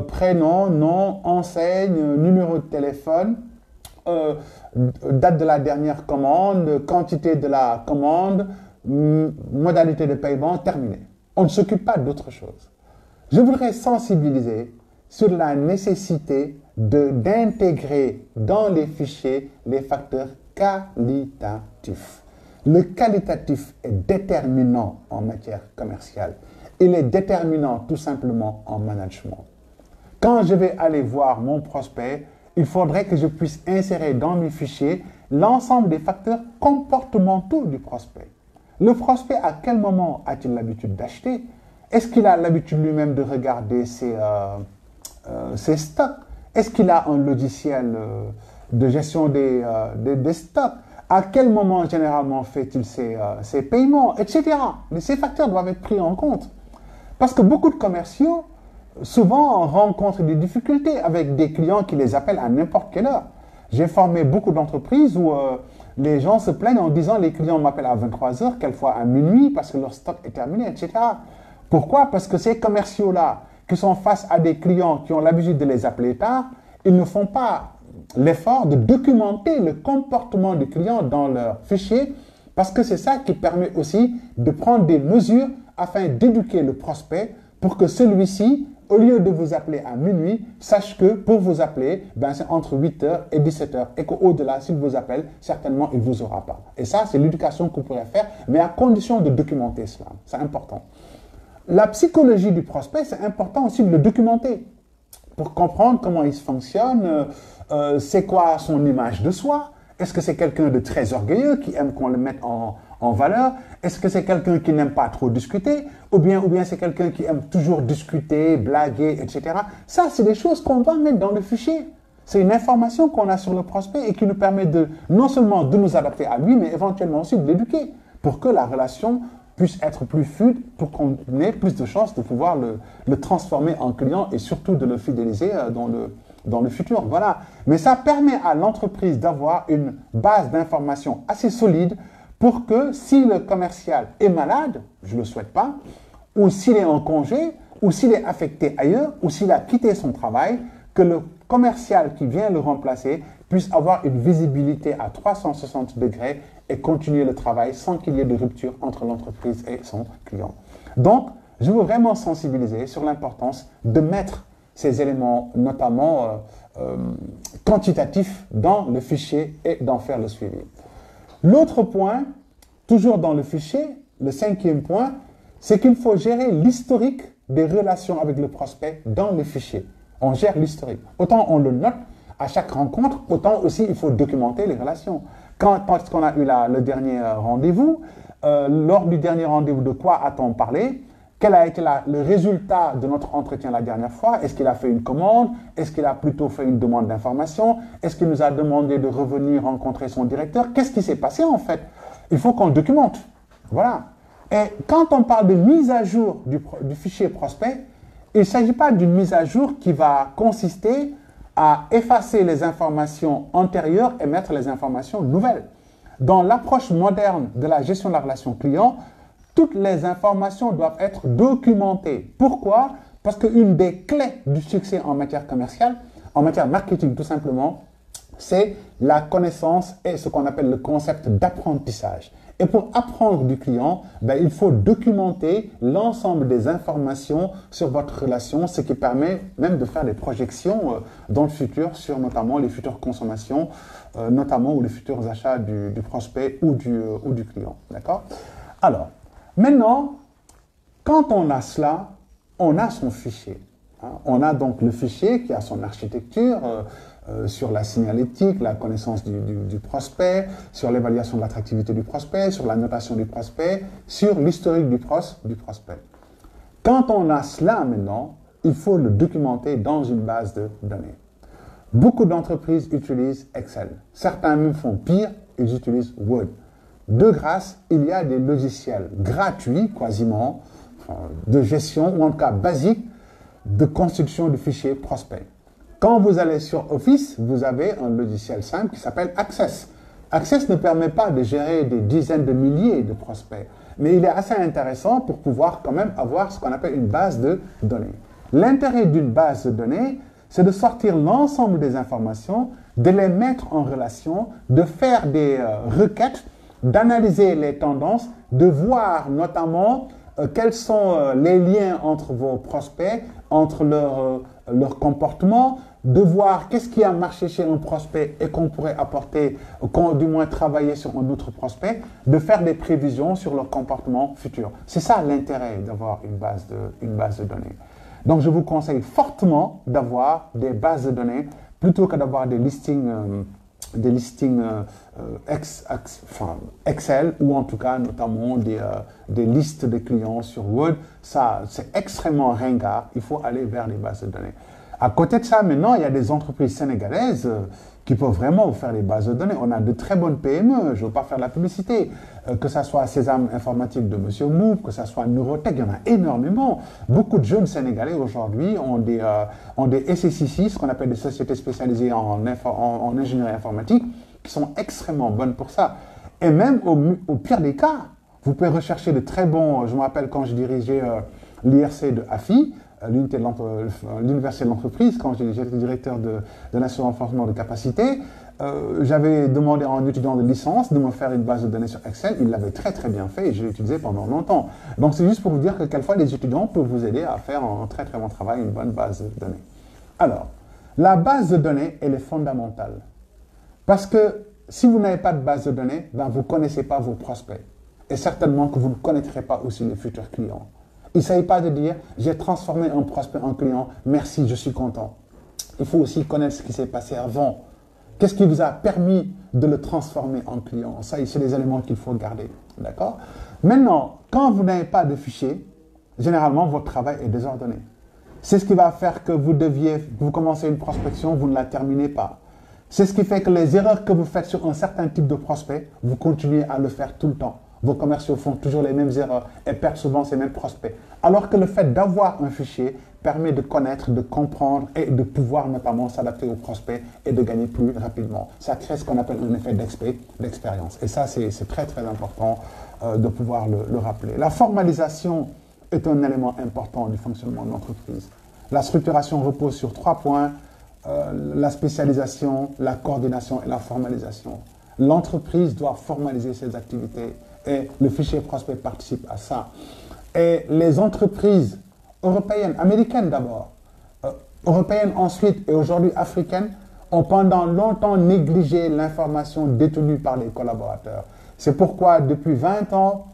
prénom, nom, enseigne, numéro de téléphone, date de la dernière commande, quantité de la commande, modalité de paiement, terminé. On ne s'occupe pas d'autre chose. Je voudrais sensibiliser sur la nécessité d'intégrer dans les fichiers les facteurs qualitatifs. Le qualitatif est déterminant en matière commerciale. Il est déterminant tout simplement en management. Quand je vais aller voir mon prospect, il faudrait que je puisse insérer dans mes fichiers l'ensemble des facteurs comportementaux du prospect. Le prospect, à quel moment a-t-il l'habitude d'acheter? Est-ce qu'il a l'habitude lui-même de regarder ses stocks? Est-ce qu'il a un logiciel de gestion des stocks? À quel moment généralement fait-il ses paiements, etc. Mais ces facteurs doivent être pris en compte. Parce que beaucoup de commerciaux, souvent, rencontrent des difficultés avec des clients qui les appellent à n'importe quelle heure. J'ai formé beaucoup d'entreprises où les gens se plaignent en disant les clients m'appellent à 23 h, quelquefois à minuit, parce que leur stock est terminé, etc. Pourquoi? Parce que ces commerciaux-là, qui sont face à des clients qui ont l'habitude de les appeler tard, ils ne font pas l'effort de documenter le comportement du client dans leur fichier, parce que c'est ça qui permet aussi de prendre des mesures afin d'éduquer le prospect pour que celui-ci, au lieu de vous appeler à minuit, sache que pour vous appeler, c'est entre 8 h et 17 h et qu'au-delà, s'il vous appelle, certainement, il ne vous aura pas. Et ça, c'est l'éducation qu'on pourrait faire, mais à condition de documenter cela. C'est important. La psychologie du prospect, c'est important aussi de le documenter pour comprendre comment il fonctionne, c'est quoi son image de soi. Est-ce que c'est quelqu'un de très orgueilleux qui aime qu'on le mette en valeur? Est-ce que c'est quelqu'un qui n'aime pas trop discuter? Ou bien c'est quelqu'un qui aime toujours discuter, blaguer, etc. Ça, c'est des choses qu'on doit mettre dans le fichier. C'est une information qu'on a sur le prospect et qui nous permet non seulement de nous adapter à lui, mais éventuellement aussi de l'éduquer pour que la relation puisse être plus fluide, pour qu'on ait plus de chances de pouvoir le transformer en client et surtout de le fidéliser dans le futur. Voilà. Mais ça permet à l'entreprise d'avoir une base d'information assez solide pour que si le commercial est malade, je ne le souhaite pas, ou s'il est en congé, ou s'il est affecté ailleurs, ou s'il a quitté son travail, que le commercial qui vient le remplacer puisse avoir une visibilité à 360 degrés et continuer le travail sans qu'il y ait de rupture entre l'entreprise et son client. Donc, je veux vraiment sensibiliser sur l'importance de mettre ces éléments, notamment quantitatifs, dans le fichier et d'en faire le suivi. L'autre point, toujours dans le fichier, le 5e point, c'est qu'il faut gérer l'historique des relations avec le prospect dans le fichier. On gère l'historique. Autant on le note à chaque rencontre, autant aussi il faut documenter les relations. Quand on a eu le dernier rendez-vous, lors du dernier rendez-vous, de quoi a-t-on parlé? Quel a été le résultat de notre entretien la dernière fois? Est-ce qu'il a fait une commande? Est-ce qu'il a plutôt fait une demande d'information? Est-ce qu'il nous a demandé de revenir rencontrer son directeur? Qu'est-ce qui s'est passé en fait? Il faut qu'on le documente. Voilà. Et quand on parle de mise à jour du fichier prospect, il ne s'agit pas d'une mise à jour qui va consister à effacer les informations antérieures et mettre les informations nouvelles. Dans l'approche moderne de la gestion de la relation client, toutes les informations doivent être documentées. Pourquoi? Parce qu'une des clés du succès en matière commerciale, en matière marketing tout simplement, c'est la connaissance et ce qu'on appelle le concept d'apprentissage. Et pour apprendre du client, il faut documenter l'ensemble des informations sur votre relation, ce qui permet même de faire des projections dans le futur sur notamment les futures consommations, notamment ou les futurs achats du prospect ou du client. D'accord? Alors, maintenant, quand on a cela, on a son fichier. On a donc le fichier qui a son architecture, sur la signalétique, la connaissance du prospect, sur l'évaluation de l'attractivité du prospect, sur la notation du prospect, sur l'historique du prospect. Quand on a cela maintenant, il faut le documenter dans une base de données. Beaucoup d'entreprises utilisent Excel. Certains même font pire, ils utilisent Word. De grâce, il y a des logiciels gratuits, quasiment, de gestion, ou en tout cas basiques, de construction de fichiers prospects. Quand vous allez sur Office, vous avez un logiciel simple qui s'appelle Access. Access ne permet pas de gérer des dizaines de milliers de prospects, mais il est assez intéressant pour pouvoir quand même avoir ce qu'on appelle une base de données. L'intérêt d'une base de données, c'est de sortir l'ensemble des informations, de les mettre en relation, de faire des requêtes, d'analyser les tendances, de voir notamment quels sont les liens entre vos prospects, entre leur comportement, de voir qu'est-ce qui a marché chez un prospect et qu'on pourrait apporter, du moins travailler sur un autre prospect, de faire des prévisions sur leur comportement futur. C'est ça l'intérêt d'avoir une base de données. Donc je vous conseille fortement d'avoir des bases de données plutôt que d'avoir des listings Excel ou en tout cas notamment des listes de clients sur Word. Ça, c'est extrêmement ringard. Il faut aller vers les bases de données. À côté de ça, maintenant, il y a des entreprises sénégalaises qui peuvent vraiment vous faire des bases de données. On a de très bonnes PME, je ne veux pas faire de la publicité, que ce soit Sésame Informatique de M. Mou, que ce soit Neurotech, il y en a énormément. Beaucoup de jeunes Sénégalais aujourd'hui ont des SSIC, ce qu'on appelle des sociétés spécialisées en ingénierie informatique, qui sont extrêmement bonnes pour ça. Et même au pire des cas, vous pouvez rechercher de très bons, je me rappelle quand je dirigeais l'IRC de AFI, l'université de l'entreprise, quand j'étais directeur de l'Institut de renforcement de capacité, j'avais demandé à un étudiant de licence de me faire une base de données sur Excel. Il l'avait très très bien fait et je l'ai utilisé pendant longtemps. Donc c'est juste pour vous dire que quelquefois les étudiants peuvent vous aider à faire un très très bon travail, une bonne base de données. Alors, la base de données, elle est fondamentale. Parce que si vous n'avez pas de base de données, vous ne connaissez pas vos prospects. Et certainement que vous ne connaîtrez pas aussi les futurs clients. Il ne s'agit pas de dire « j'ai transformé un prospect en client, merci, je suis content ». Il faut aussi connaître ce qui s'est passé avant. Qu'est-ce qui vous a permis de le transformer en client? Ça, c'est des éléments qu'il faut garder. D'accord? Maintenant, quand vous n'avez pas de fichier, généralement, votre travail est désordonné. C'est ce qui va faire que vous commencez une prospection, vous ne la terminez pas. C'est ce qui fait que les erreurs que vous faites sur un certain type de prospect, vous continuez à le faire tout le temps. Vos commerciaux font toujours les mêmes erreurs et perdent souvent ces mêmes prospects. Alors que le fait d'avoir un fichier permet de connaître, de comprendre et de pouvoir notamment s'adapter aux prospects et de gagner plus rapidement. Ça crée ce qu'on appelle un effet d'expérience. Et ça, c'est très très important de pouvoir le rappeler. La formalisation est un élément important du fonctionnement de l'entreprise. La structuration repose sur 3 points, la spécialisation, la coordination et la formalisation. L'entreprise doit formaliser ses activités et le fichier prospect participe à ça. Et les entreprises européennes, américaines d'abord, européennes ensuite et aujourd'hui africaines, ont pendant longtemps négligé l'information détenue par les collaborateurs. C'est pourquoi depuis 20 ans,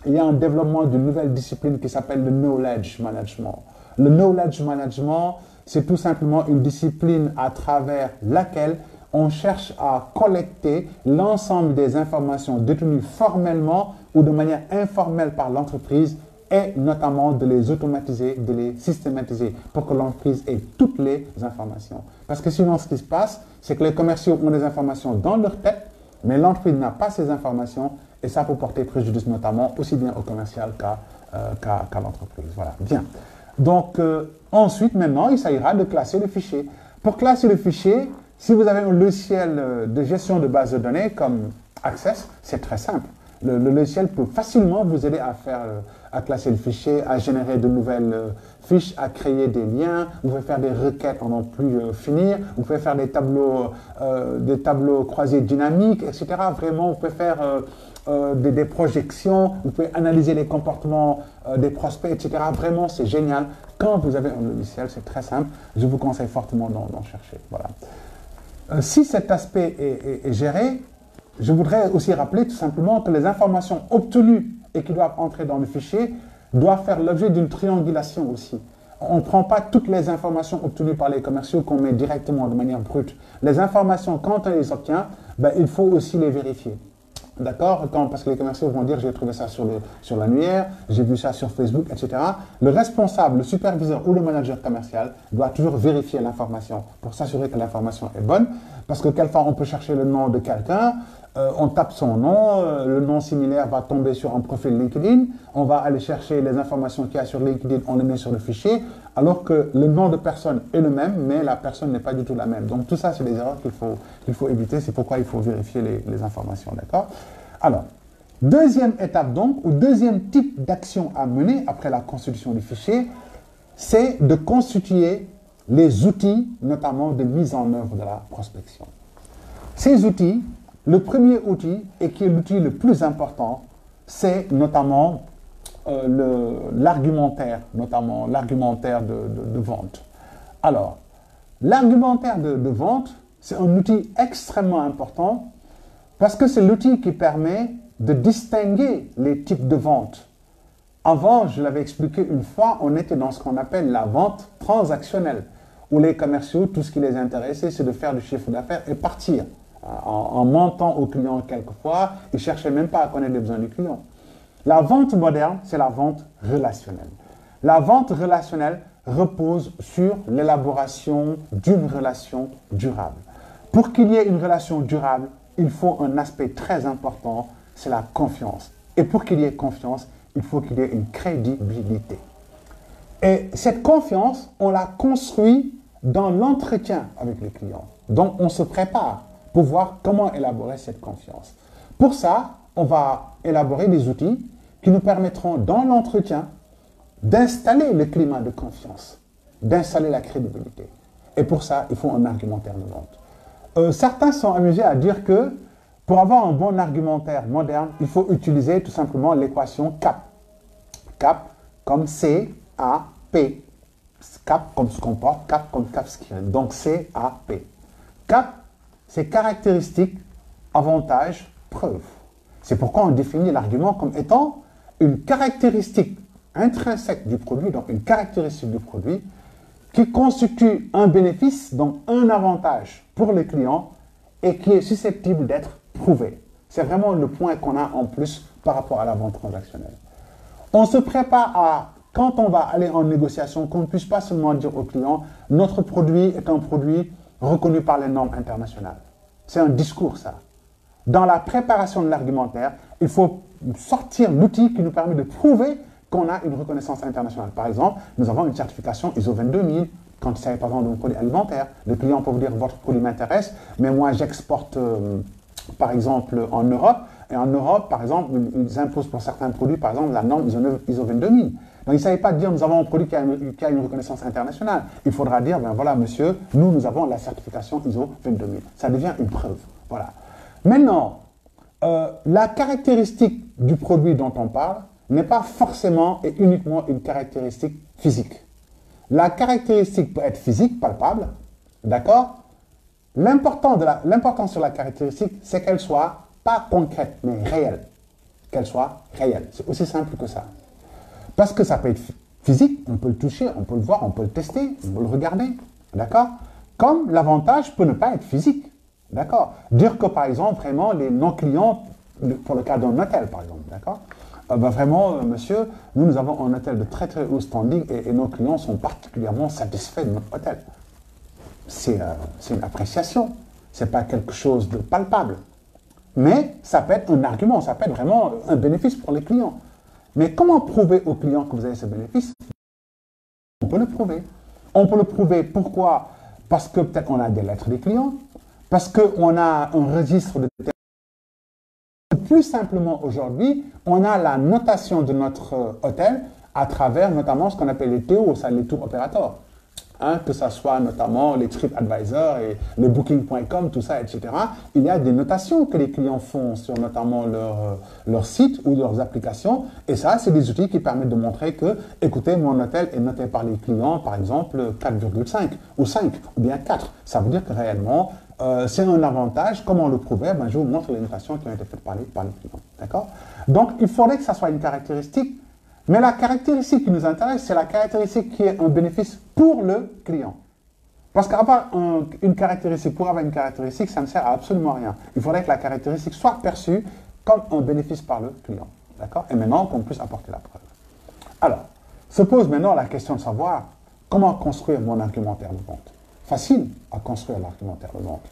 il y a un développement d'une nouvelle discipline qui s'appelle le Knowledge Management. Le Knowledge Management, c'est tout simplement une discipline à travers laquelle on cherche à collecter l'ensemble des informations détenues formellement ou de manière informelle par l'entreprise et notamment de les automatiser, de les systématiser pour que l'entreprise ait toutes les informations. Parce que sinon, ce qui se passe, c'est que les commerciaux ont des informations dans leur tête, mais l'entreprise n'a pas ces informations et ça peut porter préjudice notamment aussi bien au commercial qu'à l'entreprise. Voilà, bien. Donc, ensuite, maintenant, il s'agira de classer le fichier. Pour classer le fichier, si vous avez un logiciel de gestion de base de données comme Access, c'est très simple. Le logiciel peut facilement vous aider à classer le fichier, à générer de nouvelles fiches, à créer des liens. Vous pouvez faire des requêtes en n'en plus finir. Vous pouvez faire des tableaux croisés dynamiques, etc. Vraiment, vous pouvez faire des projections. Vous pouvez analyser les comportements des prospects, etc. Vraiment, c'est génial. Quand vous avez un logiciel, c'est très simple. Je vous conseille fortement d'en chercher. Voilà. Si cet aspect est géré, je voudrais aussi rappeler tout simplement que les informations obtenues et qui doivent entrer dans le fichier doivent faire l'objet d'une triangulation aussi. On ne prend pas toutes les informations obtenues par les commerciaux qu'on met directement de manière brute. Les informations, quand on les obtient, ben, il faut aussi les vérifier. D'accord? Parce que les commerciaux vont dire j'ai trouvé ça sur l'annuaire, j'ai vu ça sur Facebook, etc. Le responsable, le superviseur ou le manager commercial doit toujours vérifier l'information pour s'assurer que l'information est bonne. Parce que quelquefois on peut chercher le nom de quelqu'un, on tape son nom, le nom similaire va tomber sur un profil LinkedIn, on va aller chercher les informations qu'il y a sur LinkedIn, on les met sur le fichier, alors que le nom de personne est le même, mais la personne n'est pas du tout la même. Donc tout ça, c'est des erreurs qu'il faut éviter, c'est pourquoi il faut vérifier les informations, d'accord? Alors, deuxième étape donc, ou deuxième type d'action à mener après la constitution du fichier, c'est de constituer les outils, notamment de mise en œuvre de la prospection. Ces outils, le premier outil, et qui est l'outil le plus important, c'est notamment l'argumentaire, de vente. Alors, l'argumentaire de vente, c'est un outil extrêmement important parce que c'est l'outil qui permet de distinguer les types de vente. Avant, je l'avais expliqué une fois, on était dans ce qu'on appelle la vente transactionnelle, où les commerciaux, tout ce qui les intéressait, c'est de faire du chiffre d'affaires et partir. En mentant au client quelquefois, ils ne cherchaient même pas à connaître les besoins du client. La vente moderne, c'est la vente relationnelle. La vente relationnelle repose sur l'élaboration d'une relation durable. Pour qu'il y ait une relation durable, il faut un aspect très important, c'est la confiance. Et pour qu'il y ait confiance, il faut qu'il y ait une crédibilité. Et cette confiance, on la construit dans l'entretien avec les clients. Donc, on se prépare pour voir comment élaborer cette confiance. Pour ça, on va élaborer des outils qui nous permettront, dans l'entretien, d'installer le climat de confiance, d'installer la crédibilité. Et pour ça, il faut un argumentaire de vente. Certains sont amusés à dire que pour avoir un bon argumentaire moderne, il faut utiliser tout simplement l'équation CAP. CAP comme C-A-P. CAP comme ce qu'on porte, CAP comme CAP. Donc C-A-P. CAP, c'est caractéristique, avantage, preuve. C'est pourquoi on définit l'argument comme étant une caractéristique intrinsèque du produit, donc une caractéristique du produit, qui constitue un bénéfice, donc un avantage pour le client et qui est susceptible d'être prouvé. C'est vraiment le point qu'on a en plus par rapport à la vente transactionnelle. On se prépare à, quand on va aller en négociation, qu'on ne puisse pas seulement dire au client « notre produit est un produit reconnu par les normes internationales ». C'est un discours, ça. Dans la préparation de l'argumentaire, il faut sortir l'outil qui nous permet de prouver qu'on a une reconnaissance internationale. Par exemple, nous avons une certification ISO 22000 quand il s'agit par exemple d'un produit alimentaire. Le client peut vous dire votre produit m'intéresse, mais moi j'exporte par exemple en Europe, et en Europe, par exemple, ils imposent pour certains produits, par exemple, la norme ISO 22000. Donc il ne s'agit pas de dire nous avons un produit qui a une reconnaissance internationale. Il faudra dire, ben voilà monsieur, nous avons la certification ISO 22000. Ça devient une preuve. Voilà. Maintenant, la caractéristique du produit dont on parle n'est pas forcément et uniquement une caractéristique physique. La caractéristique peut être physique, palpable, d'accord? L'important sur la caractéristique, c'est qu'elle soit pas concrète, mais réelle. Qu'elle soit réelle. C'est aussi simple que ça. Parce que ça peut être physique, on peut le toucher, on peut le voir, on peut le tester, on peut le regarder, d'accord? Comme l'avantage peut ne pas être physique, d'accord? Dire que par exemple, vraiment, nos clients, pour le cas d'un hôtel par exemple, d'accord? Vraiment, monsieur, nous avons un hôtel de très très haut standing et nos clients sont particulièrement satisfaits de notre hôtel. C'est une appréciation, ce n'est pas quelque chose de palpable. mais ça peut être un argument, ça peut être vraiment un bénéfice pour les clients. Mais comment prouver aux clients que vous avez ce bénéfice? On peut le prouver. On peut le prouver, pourquoi? Parce que peut-être on a des lettres des clients, parce qu'on a un registre de... Plus simplement aujourd'hui, on a la notation de notre hôtel à travers notamment ce qu'on appelle les TO, ça, les tours opérateurs. Hein, que ce soit notamment les TripAdvisor et le Booking.com, tout ça, etc. Il y a des notations que les clients font sur notamment leur site ou leurs applications. Et ça, c'est des outils qui permettent de montrer que, écoutez, mon hôtel est noté par les clients, par exemple, 4,5 ou 5 ou bien 4. Ça veut dire que réellement, c'est un avantage. Comment le prouver? Ben, je vous montre les notations qui ont été faites par les clients. D'accord? Donc, il faudrait que ça soit une caractéristique. Mais la caractéristique qui nous intéresse, c'est la caractéristique qui est un bénéfice pour le client. Parce qu'avoir une caractéristique, pour avoir une caractéristique, ça ne sert à absolument rien. Il faudrait que la caractéristique soit perçue comme un bénéfice par le client. D'accord? Et maintenant, qu'on puisse apporter la preuve. Alors, se pose maintenant la question de savoir comment construire mon argumentaire de vente. Facile à construire l'argumentaire de vente.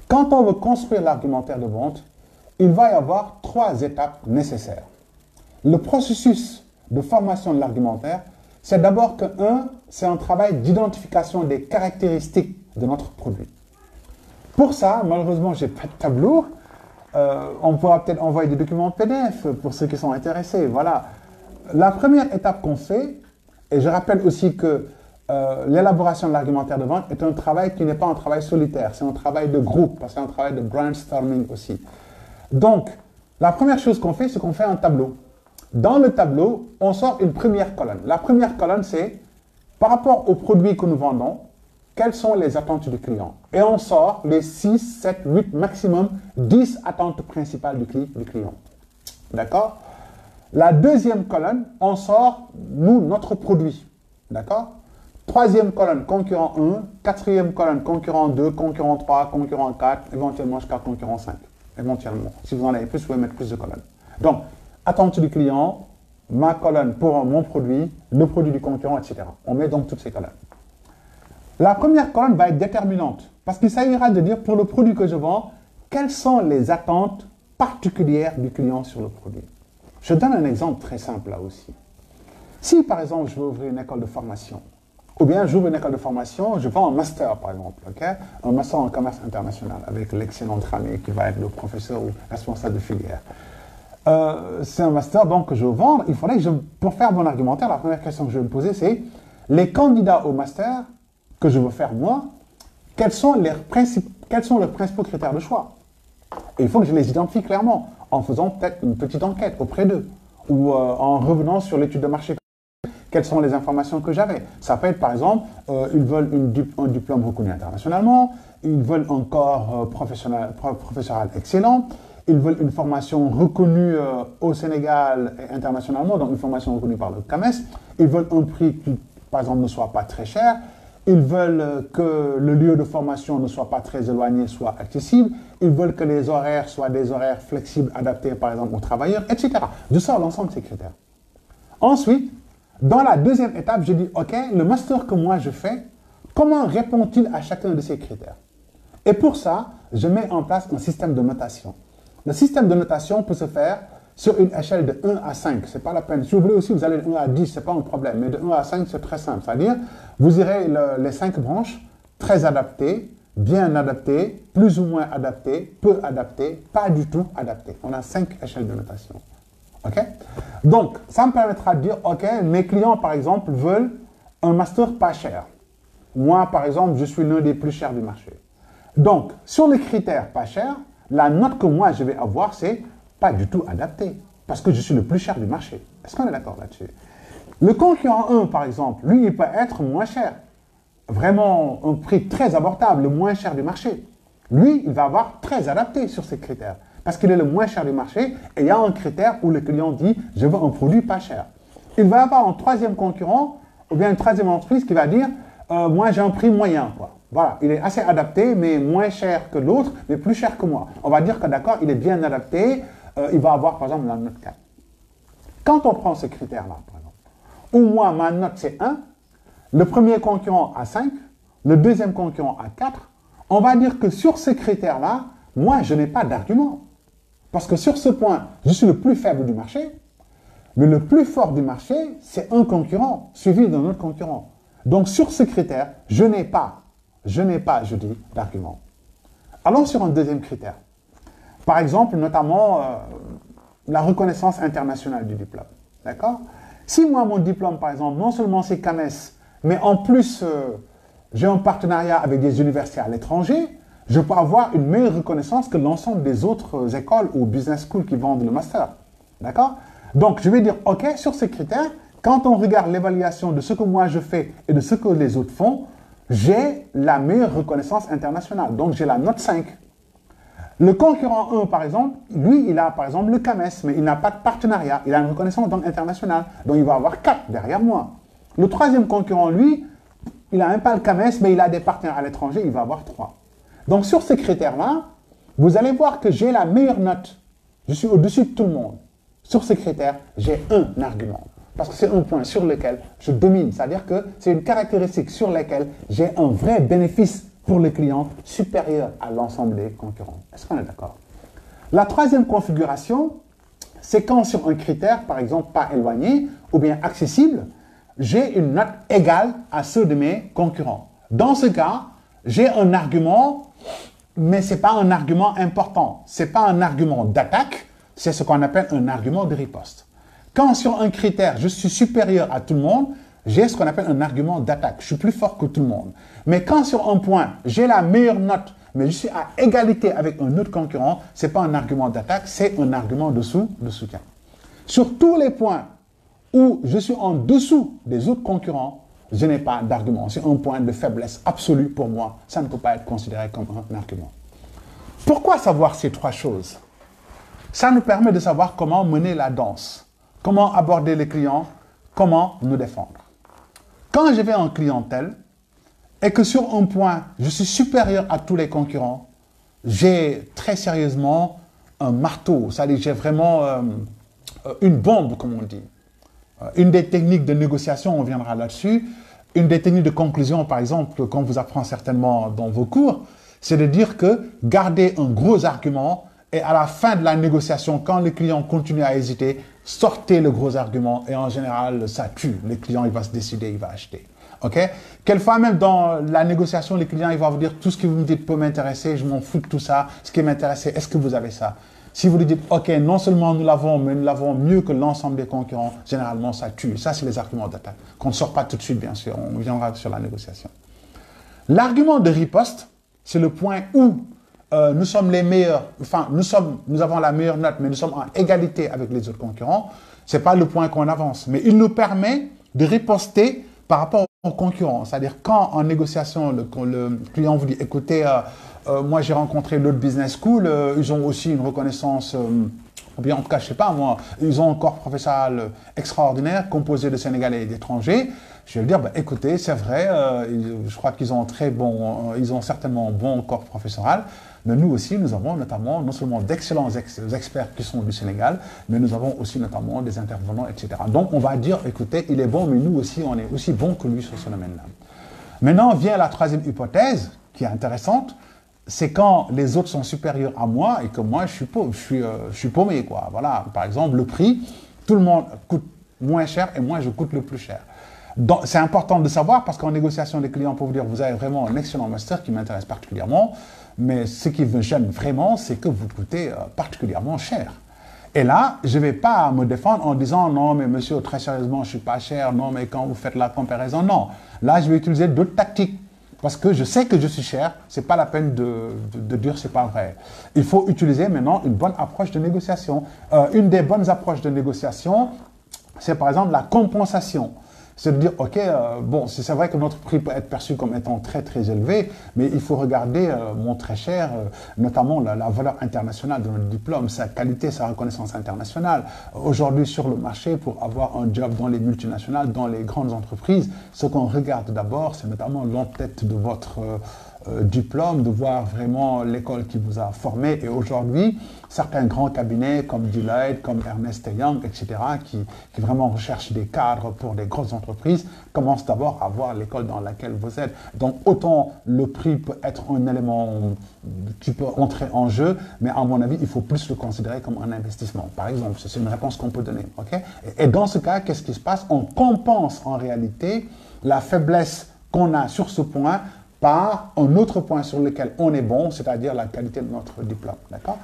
Quand on veut construire l'argumentaire de vente, il va y avoir 3 étapes nécessaires. Le processus de formation de l'argumentaire, c'est d'abord que, c'est un travail d'identification des caractéristiques de notre produit. Pour ça, malheureusement, je n'ai pas de tableau. On pourra peut-être envoyer des documents PDF pour ceux qui sont intéressés. Voilà. La première étape qu'on fait, et je rappelle aussi que l'élaboration de l'argumentaire de vente est un travail qui n'est pas un travail solitaire, c'est un travail de groupe, parce que c'est un travail de brainstorming aussi. Donc, la première chose qu'on fait, c'est qu'on fait un tableau. Dans le tableau, on sort une première colonne. La première colonne, c'est par rapport aux produits que nous vendons, quelles sont les attentes du client? Et on sort les 6, 7, 8, maximum 10 attentes principales du client. D'accord? La deuxième colonne, on sort, nous, notre produit. D'accord? Troisième colonne, concurrent 1. Quatrième colonne, concurrent 2, concurrent 3, concurrent 4, éventuellement jusqu'à concurrent 5. Éventuellement. Si vous en avez plus, vous pouvez mettre plus de colonnes. Donc, attente du client, ma colonne pour mon produit, le produit du concurrent, etc. On met donc toutes ces colonnes. La première colonne va être déterminante parce qu'il s'agira de dire pour le produit que je vends, quelles sont les attentes particulières du client sur le produit. Je donne un exemple très simple là aussi. Si par exemple je veux ouvrir une école de formation, ou bien j'ouvre une école de formation, je vends un master par exemple, okay? Un master en commerce international avec l'excellent ami qui va être le professeur ou responsable de filière. C'est un master donc que je veux vendre. Il faudrait que pour faire mon argumentaire, la première question que je vais me poser, c'est les candidats au master que je veux faire moi, quels sont leurs principaux critères de choix? Et il faut que je les identifie clairement en faisant peut-être une petite enquête auprès d'eux ou en revenant sur l'étude de marché. Quelles sont les informations que j'avais? Ça peut être par exemple, ils veulent un diplôme reconnu internationalement, ils veulent un corps professoral excellent, ils veulent une formation reconnue au Sénégal et internationalement, donc une formation reconnue par le CAMES. Ils veulent un prix qui, par exemple, ne soit pas très cher. Ils veulent que le lieu de formation ne soit pas très éloigné, soit accessible. Ils veulent que les horaires soient des horaires flexibles, adaptés, par exemple, aux travailleurs, etc. Je sors l'ensemble de ces critères. Ensuite, dans la deuxième étape, je dis, OK, le master que moi je fais, comment répond-il à chacun de ces critères? Et pour ça, je mets en place un système de notation. Le système de notation peut se faire sur une échelle de 1 à 5. Ce n'est pas la peine. Si vous voulez aussi, vous allez de 1 à 10, ce n'est pas un problème. Mais de 1 à 5, c'est très simple. C'est-à-dire, vous irez les 5 branches, très adaptées, bien adaptées, plus ou moins adaptées, peu adaptées, pas du tout adaptées. On a 5 échelles de notation. OK? Donc, ça me permettra de dire, OK, mes clients, par exemple, veulent un master pas cher. Moi, par exemple, je suis l'un des plus chers du marché. Donc, sur les critères pas chers, la note que moi je vais avoir, c'est pas du tout adapté, parce que je suis le plus cher du marché. Est-ce qu'on est d'accord là-dessus? Le concurrent 1, par exemple, lui, il peut être moins cher. Vraiment un prix très abordable, le moins cher du marché. Lui, il va avoir très adapté sur ces critères, parce qu'il est le moins cher du marché, et il y a un critère où le client dit, je veux un produit pas cher. Il va avoir un troisième concurrent, ou bien une troisième entreprise qui va dire, moi j'ai un prix moyen, quoi. Voilà, il est assez adapté, mais moins cher que l'autre, mais plus cher que moi. On va dire que d'accord, il est bien adapté, il va avoir par exemple la note 4. Quand on prend ce critère-là, par exemple, où moi, ma note c'est 1, le premier concurrent a 5, le deuxième concurrent a 4, on va dire que sur ces critères-là, moi, je n'ai pas d'argument. Parce que sur ce point, je suis le plus faible du marché, mais le plus fort du marché, c'est un concurrent, suivi d'un autre concurrent. Donc sur ce critère, je n'ai pas, je dis, d'argument. Allons sur un deuxième critère. Par exemple, notamment, la reconnaissance internationale du diplôme. D'accord? Si moi, mon diplôme, par exemple, non seulement c'est CAMES, mais en plus, j'ai un partenariat avec des universités à l'étranger, je peux avoir une meilleure reconnaissance que l'ensemble des autres écoles ou business schools qui vendent le master. D'accord? Donc, je vais dire, OK, sur ces critères, quand on regarde l'évaluation de ce que moi je fais et de ce que les autres font, j'ai la meilleure reconnaissance internationale. Donc, j'ai la note 5. Le concurrent 1, par exemple, lui, il a par exemple le CAMES, mais il n'a pas de partenariat. Il a une reconnaissance donc internationale. Donc, il va avoir 4 derrière moi. Le troisième concurrent, lui, il n'a même pas le CAMES, mais il a des partenaires à l'étranger, il va avoir 3. Donc, sur ces critères-là, vous allez voir que j'ai la meilleure note. Je suis au-dessus de tout le monde. Sur ces critères, j'ai un argument. Parce que c'est un point sur lequel je domine. C'est-à-dire que c'est une caractéristique sur laquelle j'ai un vrai bénéfice pour le client supérieur à l'ensemble des concurrents. Est-ce qu'on est d'accord? La troisième configuration, c'est quand sur un critère, par exemple, pas éloigné ou bien accessible, j'ai une note égale à ceux de mes concurrents. Dans ce cas, j'ai un argument, mais ce n'est pas un argument important. Ce n'est pas un argument d'attaque, c'est ce qu'on appelle un argument de riposte. Quand sur un critère, je suis supérieur à tout le monde, j'ai ce qu'on appelle un argument d'attaque. Je suis plus fort que tout le monde. Mais quand sur un point, j'ai la meilleure note, mais je suis à égalité avec un autre concurrent, ce n'est pas un argument d'attaque, c'est un argument de soutien. Sur tous les points où je suis en dessous des autres concurrents, je n'ai pas d'argument. C'est un point de faiblesse absolue pour moi. Ça ne peut pas être considéré comme un argument. Pourquoi savoir ces trois choses? Ça nous permet de savoir comment mener la danse, comment aborder les clients, comment nous défendre. Quand je vais en clientèle et que sur un point, je suis supérieur à tous les concurrents, j'ai très sérieusement un marteau, c'est-à-dire j'ai vraiment une bombe, comme on dit. Une des techniques de négociation, on viendra là-dessus, une des techniques de conclusion, par exemple, qu'on vous apprend certainement dans vos cours, c'est de dire que gardez un gros argument et à la fin de la négociation, quand le client continue à hésiter, sortez le gros argument et en général, ça tue. Le client, il va se décider, il va acheter. OK? Quelquefois même dans la négociation, le client, il va vous dire tout ce que vous me dites peut m'intéresser, je m'en fous de tout ça. Ce qui m'intéresse, est-ce que vous avez ça? Si vous lui dites, OK, non seulement nous l'avons, mais nous l'avons mieux que l'ensemble des concurrents, généralement, ça tue. Ça, c'est les arguments d'attaque. Qu'on ne sort pas tout de suite, bien sûr. On viendra sur la négociation. L'argument de riposte, c'est le point où nous sommes les meilleurs, enfin, nous avons la meilleure note, mais nous sommes en égalité avec les autres concurrents. Ce n'est pas le point qu'on avance, mais il nous permet de riposter par rapport aux concurrents. C'est-à-dire quand en négociation, le client vous dit, écoutez, moi j'ai rencontré l'autre business school, ils ont aussi une reconnaissance, ou bien en tout cas, je ne sais pas moi, ils ont un corps professoral extraordinaire, composé de Sénégalais et d'étrangers. Je vais lui dire, bah, écoutez, c'est vrai, je crois qu'ils ont ils ont certainement un bon corps professoral, mais nous aussi, nous avons notamment, non seulement d'excellents experts qui sont du Sénégal, mais nous avons aussi notamment des intervenants, etc. Donc, on va dire, écoutez, il est bon, mais nous aussi, on est aussi bons que lui sur ce domaine-là. Maintenant, vient la troisième hypothèse, qui est intéressante, c'est quand les autres sont supérieurs à moi et que moi, je suis paumé, quoi. Voilà, par exemple, le prix, tout le monde coûte moins cher et moi, je coûte le plus cher. C'est important de savoir parce qu'en négociation, les clients peuvent vous dire vous avez vraiment un excellent master qui m'intéresse particulièrement, mais ce qui me gêne vraiment, c'est que vous coûtez particulièrement cher. Et là, je ne vais pas me défendre en disant non, mais monsieur, très sérieusement, je ne suis pas cher, non, mais quand vous faites la comparaison, non. Là, je vais utiliser d'autres tactiques parce que je sais que je suis cher, ce n'est pas la peine de dire c'est pas vrai. Il faut utiliser maintenant une bonne approche de négociation. Une des bonnes approches de négociation, c'est par exemple la compensation. C'est de dire, OK, bon, c'est vrai que notre prix peut être perçu comme étant très, très élevé, mais il faut regarder mon très cher, notamment la valeur internationale de notre diplôme, sa qualité, sa reconnaissance internationale. Aujourd'hui, sur le marché, pour avoir un job dans les multinationales, dans les grandes entreprises, ce qu'on regarde d'abord, c'est notamment l'entête de votre diplôme, de voir vraiment l'école qui vous a formé. Et aujourd'hui, certains grands cabinets comme Deloitte, comme Ernst & Young, etc., qui vraiment recherchent des cadres pour des grosses entreprises, commencent d'abord à voir l'école dans laquelle vous êtes. Donc autant le prix peut être un élément qui peut entrer en jeu, mais à mon avis, il faut plus le considérer comme un investissement. Par exemple, c'est une réponse qu'on peut donner. Okay? Et dans ce cas, qu'est-ce qui se passe? On compense en réalité la faiblesse qu'on a sur ce point par un autre point sur lequel on est bon, c'est-à-dire la qualité de notre diplôme. D'accord?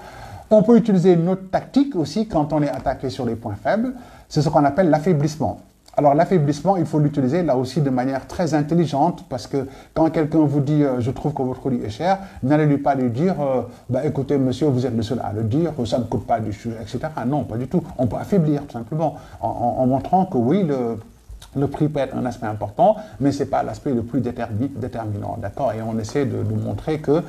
On peut utiliser une autre tactique aussi quand on est attaqué sur les points faibles, c'est ce qu'on appelle l'affaiblissement. Alors l'affaiblissement, il faut l'utiliser là aussi de manière très intelligente parce que quand quelqu'un vous dit « je trouve que votre produit est cher », n'allez pas lui dire bah, « écoutez monsieur, vous êtes le seul à le dire, ça ne coûte pas du tout, etc. » Non, pas du tout. On peut affaiblir tout simplement en montrant que oui, le prix peut être un aspect important, mais ce n'est pas l'aspect le plus déterminant, d'accord? Et on essaie de montrer que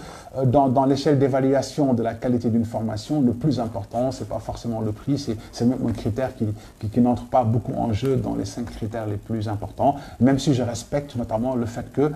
dans l'échelle d'évaluation de la qualité d'une formation, le plus important, ce n'est pas forcément le prix, c'est même un critère qui n'entre pas beaucoup en jeu dans les 5 critères les plus importants, même si je respecte notamment le fait que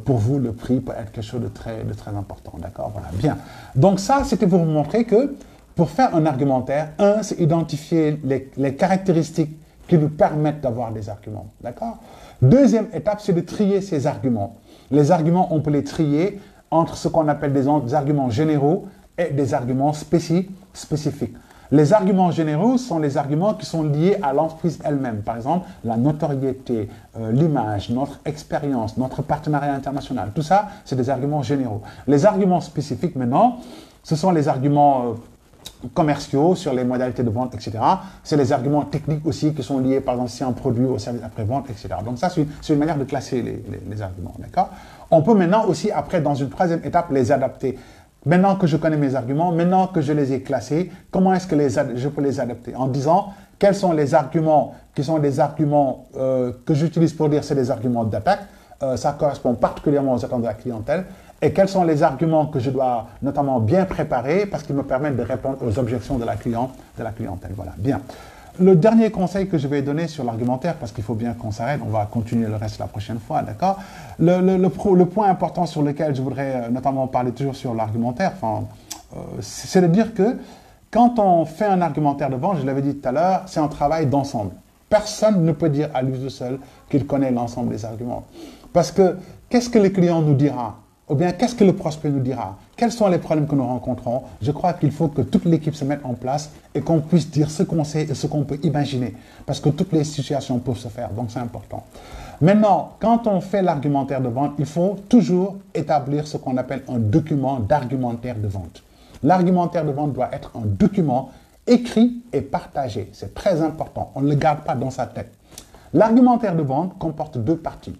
pour vous, le prix peut être quelque chose de très important, d'accord? Voilà, bien. Donc ça, c'était pour vous montrer que pour faire un argumentaire, c'est identifier les caractéristiques qui nous permettent d'avoir des arguments, d'accord? Deuxième étape, c'est de trier ces arguments. Les arguments, on peut les trier entre ce qu'on appelle des arguments généraux et des arguments spécifiques. Les arguments généraux sont les arguments qui sont liés à l'entreprise elle-même. Par exemple, la notoriété, l'image, notre expérience, notre partenariat international. Tout ça, c'est des arguments généraux. Les arguments spécifiques, maintenant, ce sont les arguments commerciaux sur les modalités de vente, etc. C'est les arguments techniques aussi qui sont liés, par exemple, si un produit au service après-vente, etc. Donc ça, c'est une manière de classer les arguments, d'accord? On peut maintenant aussi, après, dans une troisième étape, les adapter. Maintenant que je connais mes arguments, maintenant que je les ai classés, comment est-ce que je peux les adapter? En disant, quels sont les arguments qui sont des arguments que j'utilise pour dire c'est des arguments d'attaque, ça correspond particulièrement aux attentes de la clientèle, et quels sont les arguments que je dois notamment bien préparer parce qu'ils me permettent de répondre aux objections de la clientèle. Voilà, bien. Le dernier conseil que je vais donner sur l'argumentaire, parce qu'il faut bien qu'on s'arrête, on va continuer le reste la prochaine fois, d'accord? Le point important sur lequel je voudrais notamment parler toujours sur l'argumentaire, c'est de dire que quand on fait un argumentaire de vente, je l'avais dit tout à l'heure, c'est un travail d'ensemble. Personne ne peut dire à lui seul qu'il connaît l'ensemble des arguments. Parce que qu'est-ce que le client nous dira? Ou bien, qu'est-ce que le prospect nous dira? Quels sont les problèmes que nous rencontrons? Je crois qu'il faut que toute l'équipe se mette en place et qu'on puisse dire ce qu'on sait et ce qu'on peut imaginer. Parce que toutes les situations peuvent se faire, donc c'est important. Maintenant, quand on fait l'argumentaire de vente, il faut toujours établir ce qu'on appelle un document d'argumentaire de vente. L'argumentaire de vente doit être un document écrit et partagé. C'est très important. On ne le garde pas dans sa tête. L'argumentaire de vente comporte 2 parties.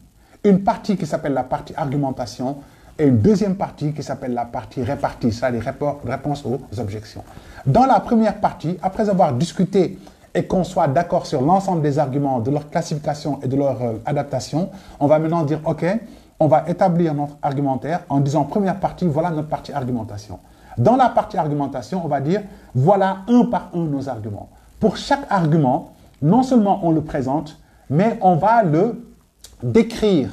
Une partie qui s'appelle la partie argumentation et une deuxième partie qui s'appelle la partie répartie, c'est-à-dire réponse aux objections. Dans la première partie, après avoir discuté et qu'on soit d'accord sur l'ensemble des arguments, de leur classification et de leur adaptation, on va maintenant dire, OK, on va établir notre argumentaire en disant, première partie, voilà notre partie argumentation. Dans la partie argumentation, on va dire, voilà un par un nos arguments. Pour chaque argument, non seulement on le présente, mais on va le décrire.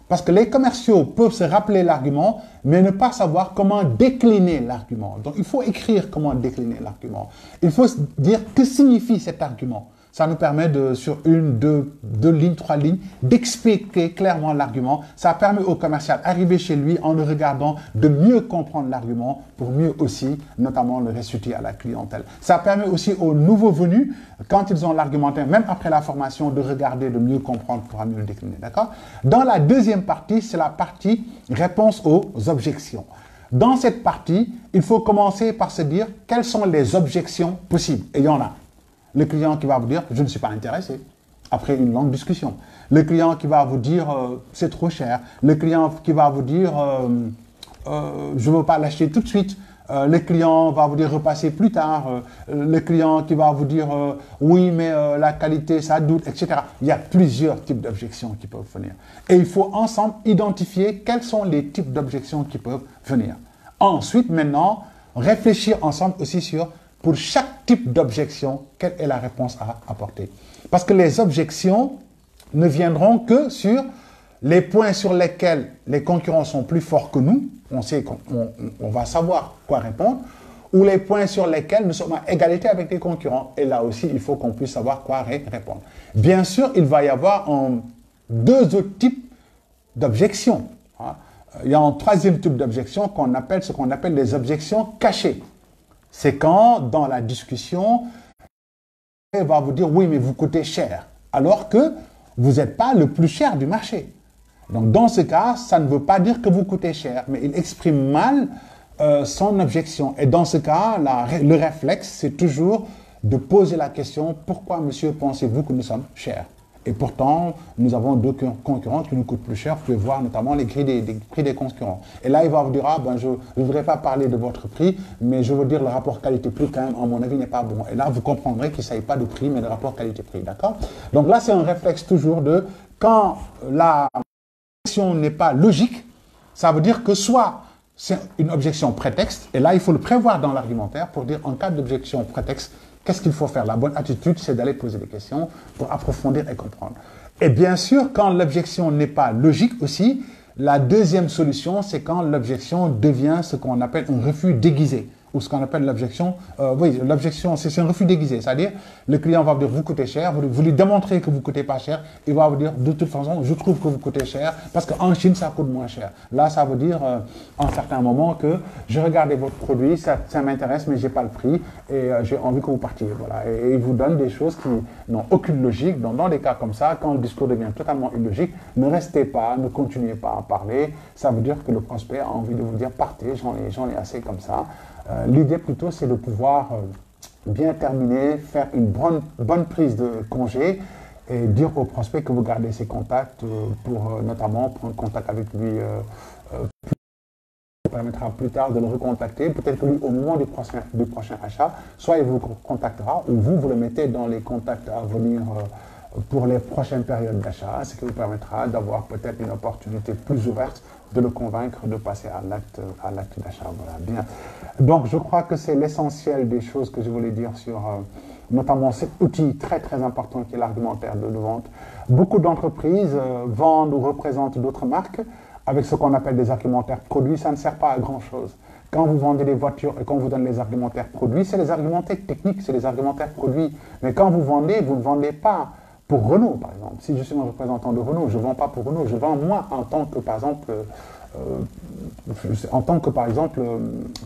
Parce que les commerciaux peuvent se rappeler l'argument, mais ne pas savoir comment décliner l'argument. Donc, il faut écrire comment décliner l'argument. Il faut dire que signifie cet argument. Ça nous permet sur 1, 2 lignes, 3 lignes, d'expliquer clairement l'argument. Ça permet au commercial d'arriver chez lui en le regardant, de mieux comprendre l'argument pour mieux aussi, notamment, le restituer à la clientèle. Ça permet aussi aux nouveaux venus, quand ils ont l'argumentaire, même après la formation, de regarder, de mieux comprendre pour mieux le décliner. D'accord? Dans la deuxième partie, c'est la partie réponse aux objections. Dans cette partie, il faut commencer par se dire quelles sont les objections possibles. Et il y en a. Le client qui va vous dire « je ne suis pas intéressé » après une longue discussion. Le client qui va vous dire « c'est trop cher ». Le client qui va vous dire « je ne veux pas l'acheter tout de suite ». Le client va vous dire « repasser plus tard ». Le client qui va vous dire « oui, mais la qualité, ça doute », etc. Il y a plusieurs types d'objections qui peuvent venir. Et il faut ensemble identifier quels sont les types d'objections qui peuvent venir. Ensuite, maintenant, réfléchir ensemble aussi sur pour chaque type d'objection, quelle est la réponse à apporter? Parce que les objections ne viendront que sur les points sur lesquels les concurrents sont plus forts que nous, on sait qu'on va savoir quoi répondre, ou les points sur lesquels nous sommes à égalité avec les concurrents. Et là aussi, il faut qu'on puisse savoir quoi répondre. Bien sûr, il va y avoir deux autres types d'objections. Hein. Il y a un troisième type d'objection qu'on appelle ce qu'on appelle les objections cachées. C'est quand, dans la discussion, il va vous dire « oui, mais vous coûtez cher », alors que vous n'êtes pas le plus cher du marché. Donc, dans ce cas, ça ne veut pas dire que vous coûtez cher, mais il exprime mal son objection. Et dans ce cas, le réflexe, c'est toujours de poser la question « pourquoi, monsieur, pensez-vous que nous sommes chers ?» Et pourtant, nous avons deux concurrents qui nous coûtent plus cher. Vous pouvez voir notamment les prix des concurrents. Et là, il va vous dire, ah ben, je ne voudrais pas parler de votre prix, mais je veux dire, le rapport qualité-prix, quand même, à mon avis, n'est pas bon. Et là, vous comprendrez qu'il ne s'agit pas de prix, mais de rapport qualité-prix. D'accord? Donc là, c'est un réflexe toujours de, quand la objection n'est pas logique, ça veut dire que soit c'est une objection prétexte, et là, il faut le prévoir dans l'argumentaire pour dire, en cas d'objection prétexte, qu'est-ce qu'il faut faire? La bonne attitude, c'est d'aller poser des questions pour approfondir et comprendre. Et bien sûr, quand l'objection n'est pas logique aussi, la deuxième solution, c'est quand l'objection devient ce qu'on appelle un refus déguisé. Ou ce qu'on appelle l'objection, oui, l'objection, c'est un refus déguisé. C'est-à-dire, le client va vous dire, vous coûtez cher, vous lui démontrez que vous ne coûtez pas cher, il va vous dire, de toute façon, je trouve que vous coûtez cher, parce qu'en Chine, ça coûte moins cher. Là, ça veut dire, à un certain moment, que je regardais votre produit, ça m'intéresse, mais je n'ai pas le prix, et j'ai envie que vous partiez. Voilà. Et il vous donne des choses qui n'ont aucune logique. Donc, dans des cas comme ça, quand le discours devient totalement illogique, ne restez pas, ne continuez pas à parler. Ça veut dire que le prospect a envie de vous dire, partez, j'en ai assez comme ça. L'idée plutôt, c'est de pouvoir bien terminer, faire une bonne prise de congé et dire au prospect que vous gardez ses contacts pour notamment prendre contact avec lui. Ça permettra plus tard de le recontacter. Peut-être que lui, au moment du prochain achat, soit il vous contactera ou vous le mettez dans les contacts à venir pour les prochaines périodes d'achat, ce qui vous permettra d'avoir peut-être une opportunité plus ouverte de le convaincre de passer à l'acte d'achat. Voilà, bien. Donc, je crois que c'est l'essentiel des choses que je voulais dire sur notamment cet outil très très important qui est l'argumentaire de vente. Beaucoup d'entreprises vendent ou représentent d'autres marques avec ce qu'on appelle des argumentaires produits. Ça ne sert pas à grand-chose. Quand vous vendez des voitures et qu'on vous donne les argumentaires produits, c'est les argumentaires techniques, c'est les argumentaires produits. Mais quand vous vendez, vous ne vendez pas pour Renault, par exemple. Si je suis un représentant de Renault, je ne vends pas pour Renault, je vends moi en tant que, par exemple,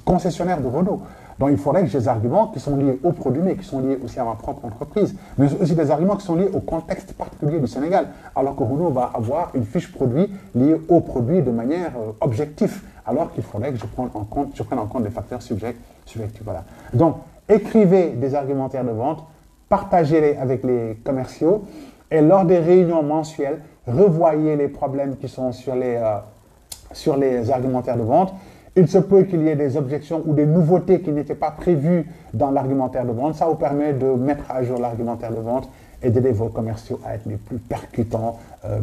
concessionnaire de Renault. Donc il faudrait que j'ai des arguments qui sont liés au produit, mais qui sont liés aussi à ma propre entreprise. Mais aussi des arguments qui sont liés au contexte particulier du Sénégal. Alors que Renault va avoir une fiche produit liée au produit de manière objective. Alors qu'il faudrait que je prenne en compte des facteurs subjectifs. Voilà. Donc, écrivez des argumentaires de vente, partagez-les avec les commerciaux et lors des réunions mensuelles, revoyez les problèmes qui sont sur les argumentaires de vente. Il se peut qu'il y ait des objections ou des nouveautés qui n'étaient pas prévues dans l'argumentaire de vente. Ça vous permet de mettre à jour l'argumentaire de vente et d'aider vos commerciaux à être les plus percutants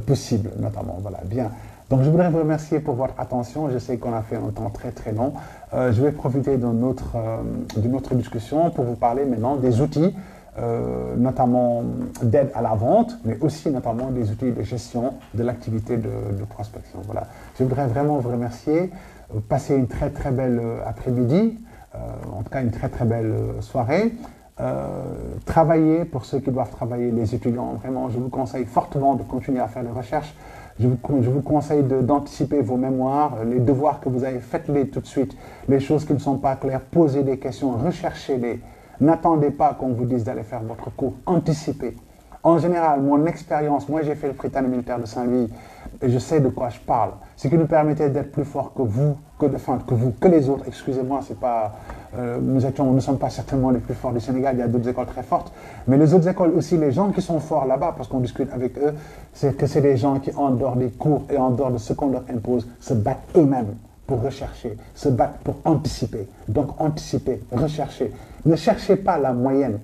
possibles, notamment. Voilà, bien. Donc, je voudrais vous remercier pour votre attention. Je sais qu'on a fait un temps très, très long. Je vais profiter d'une autre discussion pour vous parler maintenant des outils, notamment d'aide à la vente, mais aussi notamment des outils de gestion de l'activité de prospection. Voilà. Je voudrais vraiment vous remercier. Passez une très, très belle après-midi, en tout cas une très, très belle soirée. Travaillez, pour ceux qui doivent travailler, les étudiants, vraiment, je vous conseille fortement de continuer à faire des recherches. Je vous conseille d'anticiper vos mémoires, les devoirs que vous avez, faites-les tout de suite. Les choses qui ne sont pas claires, posez des questions, recherchez-les. N'attendez pas qu'on vous dise d'aller faire votre cours, anticipez. En général, mon expérience, moi j'ai fait le Prytanée militaire de Saint-Louis et je sais de quoi je parle. Ce qui nous permettait d'être plus forts que les autres. Excusez-moi, c'est pas, nous ne sommes pas certainement les plus forts du Sénégal, il y a d'autres écoles très fortes. Mais les autres écoles aussi, les gens qui sont forts là-bas, parce qu'on discute avec eux, c'est que c'est des gens qui, en dehors des cours et en dehors de ce qu'on leur impose, se battent eux-mêmes pour rechercher, se battent pour anticiper. Donc anticipez, recherchez. Ne cherchez pas la moyenne.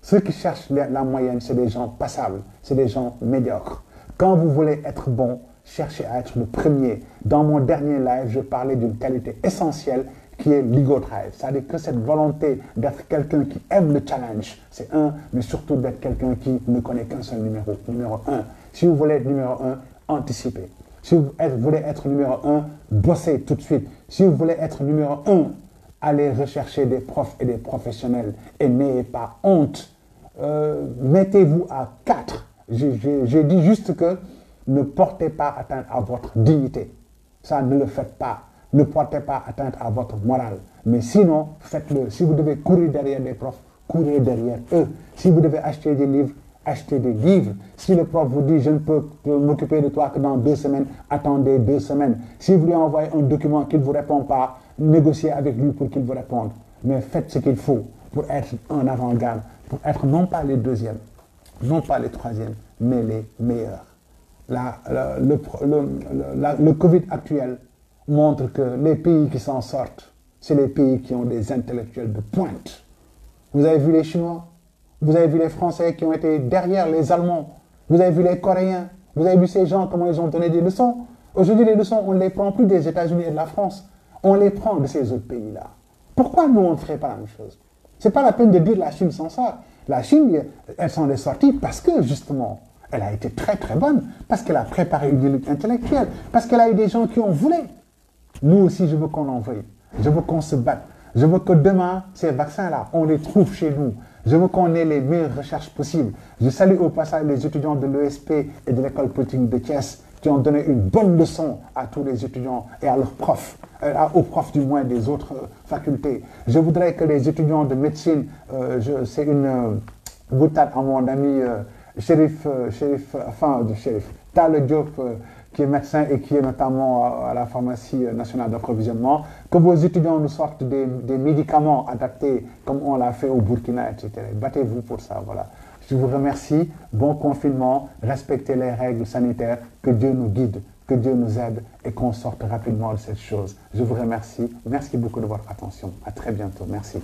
Ceux qui cherchent la moyenne, c'est des gens passables, c'est des gens médiocres. Quand vous voulez être bon, cherchez à être le premier. Dans mon dernier live, je parlais d'une qualité essentielle qui est l'ego drive. C'est-à-dire que cette volonté d'être quelqu'un qui aime le challenge, c'est un, mais surtout d'être quelqu'un qui ne connaît qu'un seul numéro 1. Si vous voulez être numéro 1, anticipez. Si vous voulez être numéro 1, bossez tout de suite. Si vous voulez être numéro 1, allez rechercher des profs et des professionnels et n'ayez pas honte. Mettez-vous à 4. J'ai dit juste que ne portez pas atteinte à votre dignité. Ça, ne le faites pas. Ne portez pas atteinte à votre morale. Mais sinon, faites-le. Si vous devez courir derrière des profs, courez derrière eux. Si vous devez acheter des livres, achetez des livres. Si le prof vous dit « je ne peux m'occuper de toi que dans 2 semaines », attendez 2 semaines. Si vous lui envoyez un document qu'il ne vous répond pas, négociez avec lui pour qu'il vous réponde. Mais faites ce qu'il faut pour être en avant-garde, pour être non pas les deuxièmes, non pas les troisièmes, mais les meilleurs. Le Covid actuel montre que les pays qui s'en sortent, c'est les pays qui ont des intellectuels de pointe. Vous avez vu les Chinois, vous avez vu les Français qui ont été derrière les Allemands, vous avez vu les Coréens, vous avez vu ces gens, comment ils ont donné des leçons. Aujourd'hui, les leçons, on ne les prend plus des États-Unis et de la France, on les prend de ces autres pays-là. Pourquoi nous, on ne ferait pas la même chose? Ce n'est pas la peine de dire la Chine s'en sort. La Chine, elle s'en est sortie parce que, justement, elle a été très très bonne, parce qu'elle a préparé une élite intellectuelle, parce qu'elle a eu des gens qui ont voulu. Nous aussi, je veux qu'on en veuille. Je veux qu'on se batte. Je veux que demain, ces vaccins-là, on les trouve chez nous. Je veux qu'on ait les meilleures recherches possibles. Je salue au passage les étudiants de l'ESP et de l'école politique de Thiès qui ont donné une bonne leçon à tous les étudiants et à leurs profs, aux profs du moins des autres facultés. Je voudrais que les étudiants de médecine, c'est une boutade à mon ami Tal Diop, qui est médecin et qui est notamment à la pharmacie nationale d'approvisionnement, que vos étudiants nous sortent des médicaments adaptés comme on l'a fait au Burkina, etc. Battez-vous pour ça, voilà. Je vous remercie, bon confinement, respectez les règles sanitaires, que Dieu nous guide, que Dieu nous aide et qu'on sorte rapidement de cette chose. Je vous remercie, merci beaucoup de votre attention. À très bientôt, merci.